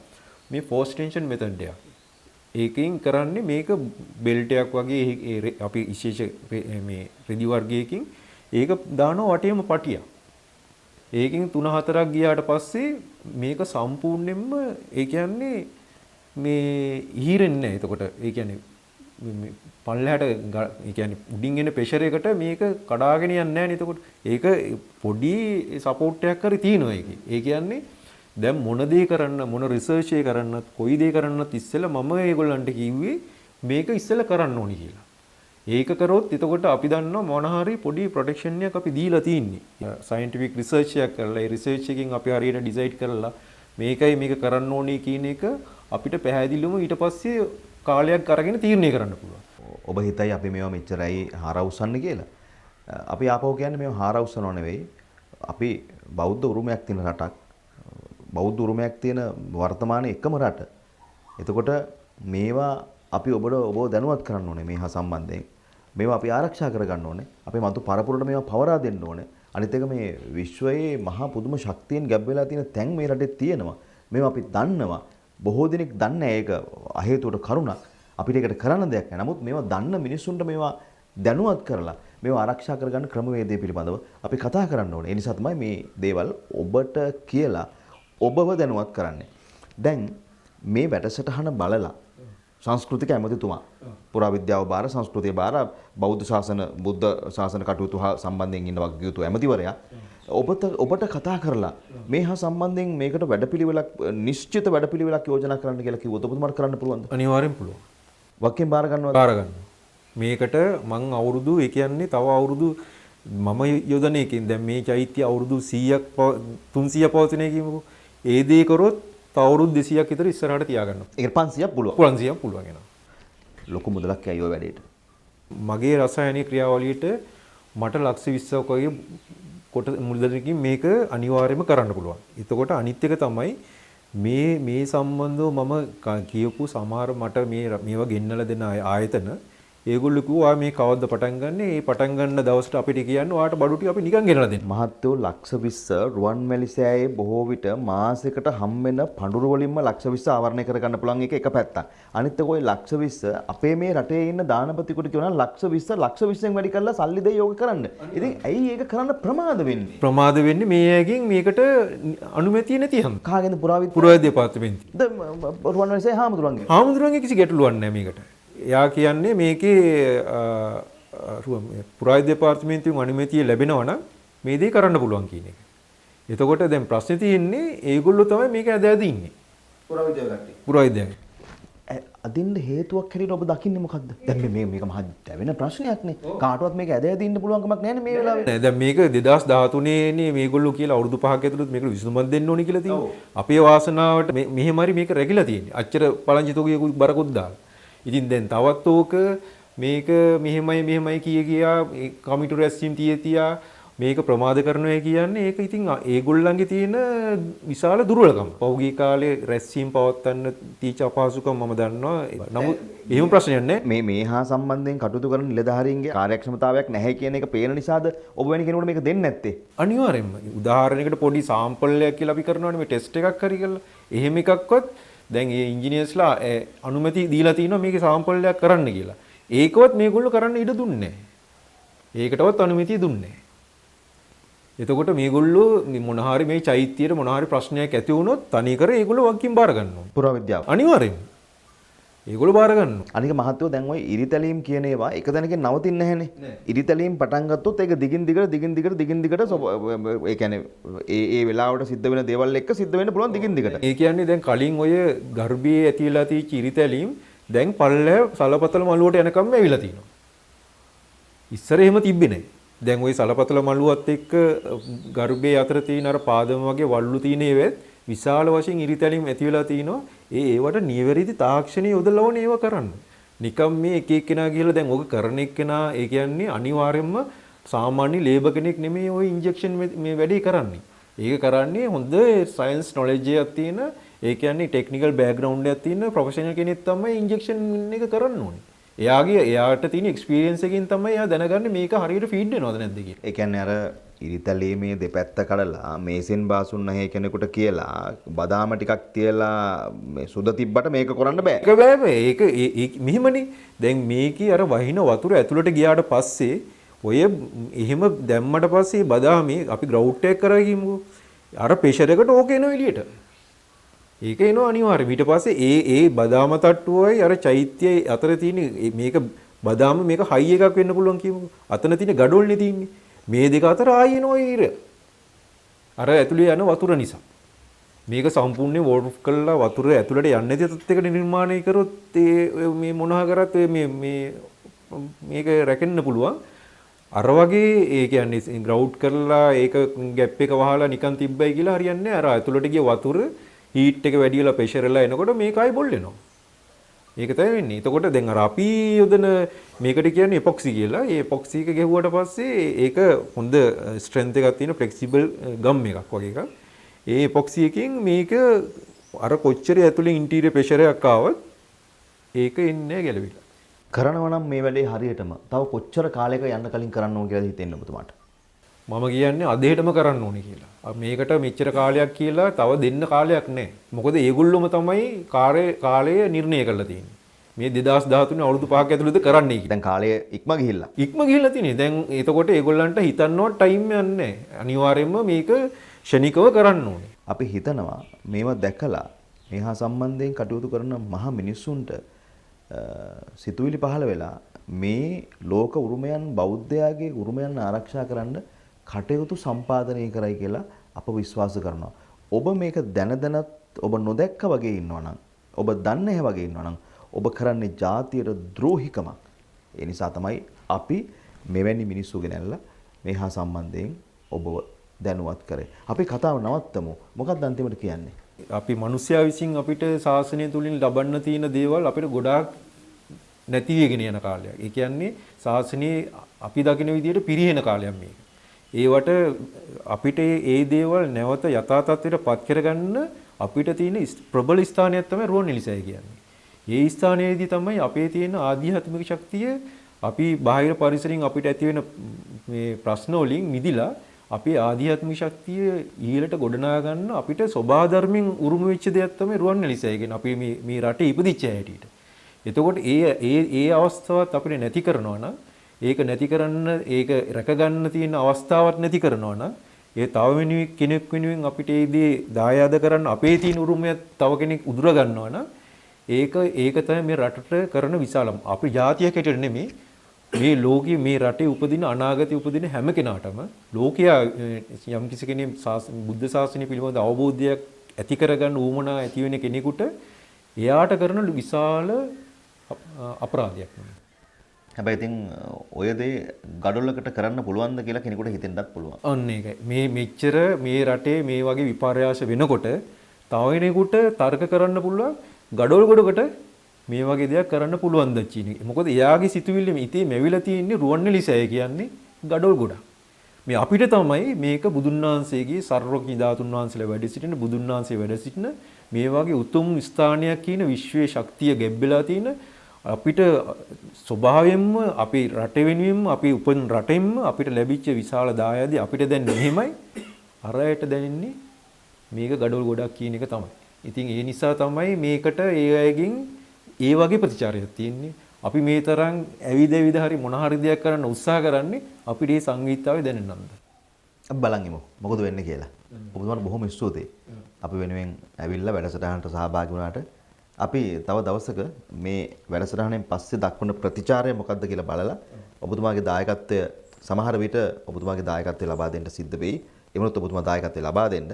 මේ ෆෝස් ටෙන්ෂන් මෙතඩ් එක. ඒකෙන් කරන්නේ මේක බෙල්ට් එකක් වගේ අපි විශේෂ මේ රෙදි වර්ගයකින් ඒක දානවා වටේම පටියක්. ඒකෙන් 3-4ක් ගියාට පස්සේ මේක සම්පූර්ණයෙන්ම ඒ කියන්නේ මේ ඉහිරෙන්නේ නැහැ. එතකොට ඒ කියන්නේ පල්ලෙහාට ඒ කියන්නේ උඩින් එන ප්‍රෙෂර් එකට මේක කඩාගෙන යන්නේ නැහැ නේ. එතකොට ඒක පොඩි සපෝට් එකක් හරි තියෙනවා ඒකේ. ඒ කියන්නේ දැන් මොන දේ කරන්න මොන රිසර්ච් එක කරන්නත් කොයි දේ කරන්නත් ඉස්සෙල්ලා මම ඒගොල්ලන්ට කිව්වේ මේක ඉස්සෙල්ලා කරන්න ඕනි කියලා. ඒක කරොත් එතකොට අපි දන්නවා මොන හරි පොඩි ප්‍රොටෙක්ෂන් එකක් අපි දීලා තියෙන්නේ. සයන්ටිෆික් රිසර්ච් එකක් කරලා ඒ රිසර්ච් එකෙන් අපි හරියට ඩිසයිඩ් කරලා මේකයි මේක කරන්න ඕනේ කියන එක අපිට පැහැදිලිවම ඊට පස්සේ කාලයක් අරගෙන තීරණය කරන්න පුළුවන්. ඔබ හිතයි අපි මේවා මෙච්චරයි හාරවුස්සන්න කියලා. අපි ආපහු කියන්නේ මේවා හාරවුස්සනව නෙවෙයි. අපි බෞද්ධ උරුමයක් තියෙන රටක්. බෞද්ධ උරුමයක් තියෙන වර්තමානයේ එකම රට. එතකොට මේවා අපි ඔබව දැනුවත් කරන්න ඕනේ මේහා සම්බන්ධයෙන්. මේවා අපි ආරක්ෂා කරගන්න ඕනේ. අපේ මතු පරපුරට මේවා පවරා දෙන්න ඕනේ. අනිත් එක මේ විශ්වයේ මහා පුදුම ශක්තියෙන් ගැබ් වෙලා තියෙන තැන් මේ රටේ තියෙනවා. මේවා අපි දන්නවා. බොහෝ දෙනෙක් දන්නේ ඒක අහේතුවට කරුණක්. අපිට ඒකට කරන්න දෙයක් නැහැ. නමුත් මේවා දන්න මිනිස්සුන්ට මේවා දැනුවත් කරලා මේවා ආරක්ෂා කරගන්න ක්‍රමවේදය පිළිබඳව අපි කතා කරන්න ඕනේ. ඒ නිසා තමයි මේ දේවල් ඔබට කියලා ඔබව දැනුවත් කරන්නේ. දැන් මේ වැඩසටහන බලලා සංස්කෘතික ඇමතිතුමා පුරාවිද්‍යාව බාර සංස්කෘතිය බාර බෞද්ධ ශාසන බුද්ධ ශාසන කටයුතු හා සම්බන්ධයෙන් ඉන්න වගකීතු ඇමතිවරයා ඔබට කතා කරලා මේ හා සම්බන්ධයෙන් මේකට වැඩපිළිවෙලක් නිශ්චිත වැඩපිළිවෙලක් යෝජනා කරන්න කියලා කිව්වොත් ඔබතුමාට කරන්න පුළුවන්ද? අනිවාර්යෙන් පුළුවන්. වක්කෙන් බාර ගන්නවා. බාර ගන්නවා. මේකට මං අවුරුදු ඒ කියන්නේ තව අවුරුදු මම යොදන එකෙන් දැන් මේ චෛත්‍ය අවුරුදු 100ක් 300 පවතින එකීමකෝ. ඒ දේ කරොත් තව අවුරුදු 200ක් විතර ඉස්සරහට තියාගන්නවා. ඒක 500ක් පුළුවන්. 500ක් පුළුවන් එනවා. ලොකු මුදලක් ඇයි ඔය වැඩේට? මගේ රසායනික ක්‍රියාවලියට මට ලක්ෂ 20ක් වගේ කොට මුදලකින් මේක අනිවාර්යයෙන්ම කරන්න පුළුවන්. එතකොට අනිත් එක තමයි මේ සම්බන්ධව මම කියපු සමහර මට මේවා ගෙන්නලා දෙන ආයතන ඒගොල්ලෝ කිව්වා මේ කවද්ද පටන් ගන්න? ඒ පටන් ගන්න දවසට අපිට කියන්නේ ඔයාට බඩු ටික අපි නිකන් ගෙනලා දෙන්න. මහත්වෝ ලක්ෂ 20 රුවන්වැලි සෑයේ බොහෝ විට මාසෙකට හම්බෙන පඳුරු වලින්ම ලක්ෂ 20 ආවරණය කරගන්න පුළුවන් එක පැත්තක්. අනිත් එක ওই ලක්ෂ 20 අපේ මේ රටේ ඉන්න දානපතිකට කියනවා ලක්ෂ 20 ලක්ෂ 20න් වැඩි කරලා සල්ලි දෙයි යෝග කරන්න. ඉතින් ඇයි ඒක කරන්න ප්‍රමාද වෙන්නේ? ප්‍රමාද වෙන්නේ මේ ඇගෙන් මේකට අනුමැතිය නැති හැම. කාගෙන්ද පුරාවිද්‍යා දෙපාර්තමේන්තුව. රුවන්වැලි සෑය හාමුදුරුවන්ගේ. හාමුදුරුවන්ගේ කිසි ගැටලුවක් නැහැ මේකට. එයා කියන්නේ මේකේ පුරාවිද්‍යා දෙපාර්තමේන්තුවෙන් අනුමැතිය ලැබෙනවා නම් මේ දේ කරන්න පුළුවන් කියන එක. එතකොට දැන් ප්‍රශ්නේ තියෙන්නේ ඒගොල්ලෝ තමයි මේක ඇද ඉන්නේ. පුරාවිද්‍යාව කට්ටිය. පුරාවිද්‍යාව. අදින්න හේතුවක් හැටියට ඔබ දකින්නේ මොකද්ද? දැන් මේක මහ දැවෙන ප්‍රශ්නයක්නේ. කාටවත් මේක ඇද ඉන්න පුළුවන් කමක් නැහැ මේ වෙලාවේ. නෑ දැන් මේක 2013 නේ මේගොල්ලෝ කියලා අවුරුදු 5ක් ඇතුළත මේකට විසඳුමක් දෙන්න ඕනේ කියලා තියෙනවා. අපේ වාසනාවට මෙහෙම හරි මේක රැකිලා තියෙන්නේ. අච්චර පළංචිතෝගේ බරකුත් දාලා. ඉතින් දැන් තවත් ඕක මේක මෙහෙමයි කියා කමිටු රැස්වීම තියා මේක ප්‍රමාද කරනවා කියන්නේ ඒක ඉතින් ඒගොල්ලන්ගේ තියෙන විශාල දුර්වලකම. පෞද්ගලික කාලේ රැස්වීම පවත්වන්න තීච අපහසුකම් මම දන්නවා. නමුත් එහෙම ප්‍රශ්නයක් නැහැ. මේ හා සම්බන්ධයෙන් කටයුතු කරන නිලධාරීන්ගේ කාර්යක්ෂමතාවයක් නැහැ කියන එක පේන නිසාද ඔබ වැනි කෙනෙකුට මේක දෙන්නේ නැත්තේ? අනිවාර්යෙන්ම. උදාහරණයකට පොඩි සාම්පල් එකක් කියලා අපි කරනවානේ මේ ටෙස්ට් එකක් හරි කරලා. එහෙම එකක්වත් දැන් මේ ඉංජිනේර්ස්ලා අනුමැති දීලා තිනවා මේකේ සාම්පල් එකක් කරන්න කියලා. ඒකවත් මේගොල්ලෝ කරන්න ඉඩ දුන්නේ නැහැ. ඒකටවත් අනුමැතිය දුන්නේ නැහැ. එතකොට මේගොල්ලෝ මොන හරි මේ චෛත්‍යයට මොන හරි ප්‍රශ්නයක් ඇති වුණොත් තනිකර ඒගොල්ලෝ වක්කින් බාර ගන්නවා. පුරාවිද්‍යාව. අනිවාර්යෙන්ම. ඒගොල්ලෝ බාර ගන්නවා. අනික මහත්වෝ දැන් ওই ඉරිතැලීම් කියන ඒවා එක තැනකින් නවතින්නේ නැහනේ. ඉරිතැලීම් පටන් ගත්තොත් ඒක දිගින් දිගට ඒ කියන්නේ ඒ වෙලාවට සිද්ධ වෙන දේවල් එක්ක සිද්ධ වෙන්න පුළුවන් දිගින් දිගට. ඒ කියන්නේ දැන් කලින් ඔය ගර්භයේ ඇතිලා තියෙච්ච ඉරිතැලීම් දැන් පල්ලෑ සලපතල මළුවට යනකම් ඇවිල්ලා තිනවා. ඉස්සර එහෙම තිබ්බේ නැහැ. දැන් ওই සලපතල මළුවත් එක්ක ගර්භයේ අතර තියෙන අර පාදම වගේ වල්ලු තියෙන ඒවෙත් විශාල වශයෙන් ඉරිතැලීම් ඇති වෙලා තිනවා. ඒවට නිවැරදි තාක්ෂණය යොදලවන ඒවා කරන්න. නිකම් මේ එක එක්කෙනා ගිහලා දැන් ඔක කරන එක්කෙනා ඒ කියන්නේ අනිවාර්යයෙන්ම සාමාන්‍ය ලේබර් කෙනෙක් නෙමෙයි ওই ඉන්ජෙක්ෂන් මේ වැඩේ කරන්නේ. ඒක කරන්නේ හොඳ සයන්ස් නොලෙජ් එකක් තියෙන ඒ කියන්නේ ටෙක්නිකල් බෑග්ග්‍රවුන්ඩ් එකක් තියෙන ප්‍රොෆෙෂනල් කෙනෙක් තමයි ඉන්ජෙක්ෂන් එක කරන්න ඕනේ. එයාට තියෙන එක්ස්පීරියන්ස් එකකින් තමයි එයා දැනගන්නේ මේක හරියට ෆීඩ් වෙනවද නැද්ද කියලා. ඒ කියන්නේ අර ඉරිතලයේ මේ දෙපැත්ත කඩලා මේසෙන් බාසුන් නැහැ කෙනෙකුට කියලා බදාම ටිකක් තියලා මේ සුද තිබ්බට මේක කරන්න බෑ. ඒක බෑ. ඒක මෙහෙමනේ. දැන් මේකේ අර වහින වතුර ඇතුළට ගියාට පස්සේ ඔය එහෙම දැම්මට පස්සේ බදාමේ අපි ග්‍රවුට් එක කරා කියමුකෝ. අර ප්‍රෙෂර් එකට ඕක එනවා එළියට. ඒක එනවා අනිවාර්යයෙන්. ඊට පස්සේ ඒ බදාම තට්ටුවයි අර චෛත්‍යය අතර තියෙන මේක බදාම මේක හයි එකක් වෙන්න පුළුවන් කියමුකෝ. අතන තියෙන ගඩොල්නේ තියෙන්නේ. මේ දෙක අතර ආයෙ එනවා ඊර. අර ඇතුලේ යන වතුර නිසා. මේක සම්පූර්ණයෙන් වෝටර් කරලා වතුර ඇතුළට යන්නේ නැති තත්යකට නිර්මාණය කරොත් මේ මොනවා කරත් මේක රැකෙන්න පුළුවන්. අර වගේ ඒ කියන්නේ ග්‍රවුට් කරලා ඒක ગેප් එක වහලා නිකන් තිබ්බයි කියලා හරියන්නේ නැහැ. අර ඇතුළට ගිය වතුර හීට් එක වැඩි වෙලා ප්‍රෙෂර් එලා එනකොට මේක ආයි බොල් වෙනවා. ඒක තමයි වෙන්නේ. එතකොට දැන් අර අපි යොදන මේකට කියන්නේ එපොක්සි කියලා. ඒ එපොක්සි එක ගෙවුවට පස්සේ ඒක හොඳ ස්ට්‍රෙන්ත් එකක් තියෙන ෆ්ලෙක්සිබල් ගම් එකක් වගේ එකක්. ඒ එපොක්සි එකෙන් මේක අර කොච්චර ඇතුලේ ඉන්ටීරියර් ප්‍රෙෂර් එකක් ආවත් ඒක එන්නේ ගැලවිලා. කරනවා නම් මේ වැඩේ හරියටම තව කොච්චර කාලයක යන්න කලින් කරන්න ඕන කියලා හිතෙන්න ඔබතුමාට. මම කියන්නේ අදහෙටම කරන්න ඕනේ කියලා. මේකට මෙච්චර කාලයක් කියලා තව දෙන්න කාලයක් නැහැ. මොකද ඒගොල්ලොම තමයි කාලය නිර්ණය කරලා තියෙන්නේ. මේ 2013 අවුරුදු 5ක් ඇතුළත කරන්නයි කියලා. දැන් කාලය ඉක්ම ගිහිල්ලා. ඉක්ම ගිහිල්ලා තියෙන්නේ. දැන් එතකොට ඒගොල්ලන්ට හිතන්නවත් ටයිම් යන්නේ නැහැ. අනිවාර්යයෙන්ම මේක ෂණිකව කරන්න ඕනේ. අපි හිතනවා මේව දැකලා මේහා සම්බන්ධයෙන් කටයුතු කරන මහ මිනිස්සුන්ට සිතුවිලි පහළ වෙලා මේ ලෝක උරුමයන් බෞද්ධයාගේ උරුමයන් ආරක්ෂා කරන්න කටයුතු සම්පාදනය කරයි කියලා අප විශ්වාස කරනවා. ඔබ මේක දැනදැනත් ඔබ නොදැක්ක වගේ ඉන්නවනම් ඔබ දන්නේ නැහැ වගේ ඉන්නවනම් ඔබ කරන්නේ ජාතියට ද්‍රෝහිකමක්. ඒ නිසා තමයි අපි මෙවැනි මිනිස්සු ගෙනල්ලා මේහා සම්බන්ධයෙන් ඔබව දැනුවත් කරේ. අපි කතාව නවත්තමු. මොකක්ද අන්තිමට කියන්නේ? අපි මිනිස්යා විසින් අපිට ශාසනය තුලින් ලබන්න තියෙන දේවල් අපිට ගොඩාක් නැති වෙගෙන යන කාලයක්. ඒ කියන්නේ ශාසනයේ අපි දකින විදිහට පිරිහෙන කාලයක් මේක. ඒවට අපිට ඒ දේවල් නැවත යථා තත්ත්වයට පත් කරගන්න අපිට තියෙන ප්‍රබල ස්ථානයක් තමයි රුවන්වැලිසෑය කියන්නේ. ඒ ස්ථානයේදී තමයි අපේ තියෙන ආධ්‍යාත්මික ශක්තිය අපි බාහිර පරිසරයෙන් අපිට ඇති වෙන මේ ප්‍රශ්න වලින් මිදිලා අපේ ආධ්‍යාත්මික ශක්තිය ඊළට ගොඩනගා ගන්න අපිට සෝභා ධර්මයෙන් උරුම වෙච්ච දෙයක් තමයි රුවන්වැලිසෑය කියන්නේ. අපි මේ රටේ ඉපදිච්ච හැටියට. එතකොට ඒ අවස්ථාවත් අපිට නැති කරනවා නම් ඒක නැති කරන්න ඒක රැකගන්න තියෙන අවස්ථාවක් නැති කරනවා නම් ඒ තව කෙනෙක් වෙනුවෙන් අපිට ඒ දේ දායාද කරන්න අපේ තියෙන උරුමය තව කෙනෙක් උදුර ගන්නවා නම් ඒක තමයි මේ රටට කරන විශාලම අපි ජාතියක් හැටියට නෙමෙයි මේ ලෝකයේ මේ රටේ උපදින අනාගතයේ උපදින හැම කෙනාටම ලෝකයා යම් කිසි කෙනෙක් බුද්ධ ශාසනය පිළිබඳ අවබෝධයක් ඇති කරගන්න උවමනා ඇති වෙන කෙනෙකුට එයාට කරන විශාල අපරාධයක් නෙමෙයි. හැබැයි ඉතින් ඔය දේ ගඩොල්ලකට කරන්න පුළුවන්ද කියලා කෙනෙකුට හිතෙන්නත් පුළුවන්. අන්න ඒකයි. මේ මෙච්චර මේ රටේ මේ වගේ විපර්යාස වෙනකොට තව කෙනෙකුට තර්ක කරන්න පුළුවන් ගඩොල් ගොඩකට මේ වගේ දෙයක් කරන්න පුළුවන්ද චීනි. මොකද එයාගේ සිතුවිල්ල ඉතේ මෙවිලා තියෙන්නේ රුවන්වැලිසෑය කියන්නේ ගඩොල් ගොඩක්. මේ අපිට තමයි මේක බුදුන් වහන්සේගේ සර්වඥ ධාතුන් වහන්සේලා වැඩ සිටින බුදුන් වහන්සේ වැඩ සිටින මේ වගේ උතුම් ස්ථානයක් කියන විශ්වයේ ශක්තිය ගැබ්බෙලා තියෙන අපිට ස්වභාවයෙන්ම අපි රට වෙනුවෙන්ම අපි උපන් රටෙන්ම අපිට ලැබිච්ච විශාල දායාදේ අපිට දැන් මෙහෙමයි අරයට දැනෙන්නේ මේක ගඩොල් ගොඩක් කියන එක තමයි. ඉතින් ඒ නිසා තමයි මේකට ඒ අයගෙන් ඒ වගේ ප්‍රතිචාරයක් තියෙන්නේ. අපි මේ තරම් ඇවිද හරි මොන හරි දෙයක් කරන්න උත්සාහ කරන්නේ අපිට මේ සංගීතාවේ දැනෙන්නම්ද. අපි බලන් ඉමු මොකද වෙන්නේ කියලා. ඔබතුමාට බොහොම ස්තුතියි. අපි වෙනුවෙන් ඇවිල්ලා වැඩසටහනට සහභාගී වුණාට අපි තව දවසක මේ වැඩසටහනෙන් පස්සේ දක්වන ප්‍රතිචාරය මොකක්ද කියලා බලලා ඔබතුමාගේ දායකත්වය සමහර විට ඔබතුමාගේ දායකත්වය ලබා දෙන්න සිද්ධ වෙයි. එමුණුත් ඔබතුමා දායකත්වය ලබා දෙන්න.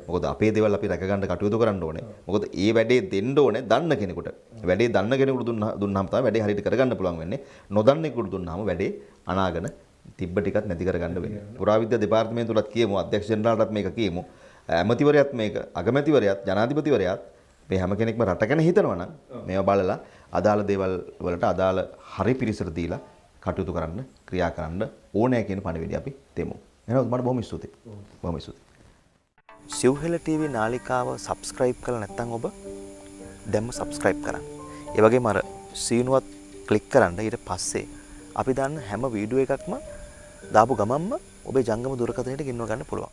මොකද අපේ දේවල් අපි රැක ගන්න කටයුතු කරන්න ඕනේ. මොකද ඒ වැඩේ දෙන්න ඕනේ දන්න කෙනෙකුට. වැඩේ දන්න කෙනෙකුට දුන්නාම තමයි වැඩේ හරියට කරගන්න පුළුවන් වෙන්නේ. නොදන්න කෙනෙකුට දුන්නාම වැඩේ අනාගෙන තිබ්බ ටිකක් නැති කරගන්න වෙන්නේ. පුරාවිද්‍යා දෙපාර්තමේන්තුවලත් කියමු, අධ්‍යක්ෂ ජෙනරාල්ටත් මේක කියමු. ඇමතිවරයාත් මේක, අගමැතිවරයාත්, ජනාධිපතිවරයාත් මේ හැම කෙනෙක්ම රට ගැන හිතනවා නම් මේවා බලලා අදාළ දේවල් වලට අදාළ හරි පිරිසට දීලා කටයුතු කරන්න, ක්‍රියා කරන්න ඕනෑ කියන පණිවිඩය අපි දෙමු. එහෙනම් මට බොහොම ස්තුතියි. බොහොම ස්තුතියි. සිව්හෙල ටීවී නාලිකාව subscribe කරලා නැත්නම් ඔබ දැම්ම subscribe කරන්න. ඒ වගේම අර සීනුවත් ක්ලික් කරන්න. ඊට පස්සේ අපි දාන්න හැම වීඩියෝ එකක්ම දාපු ගමන්ම ඔබේ ජංගම දුරකථනයට ගෙන්ව ගන්න පුළුවන්.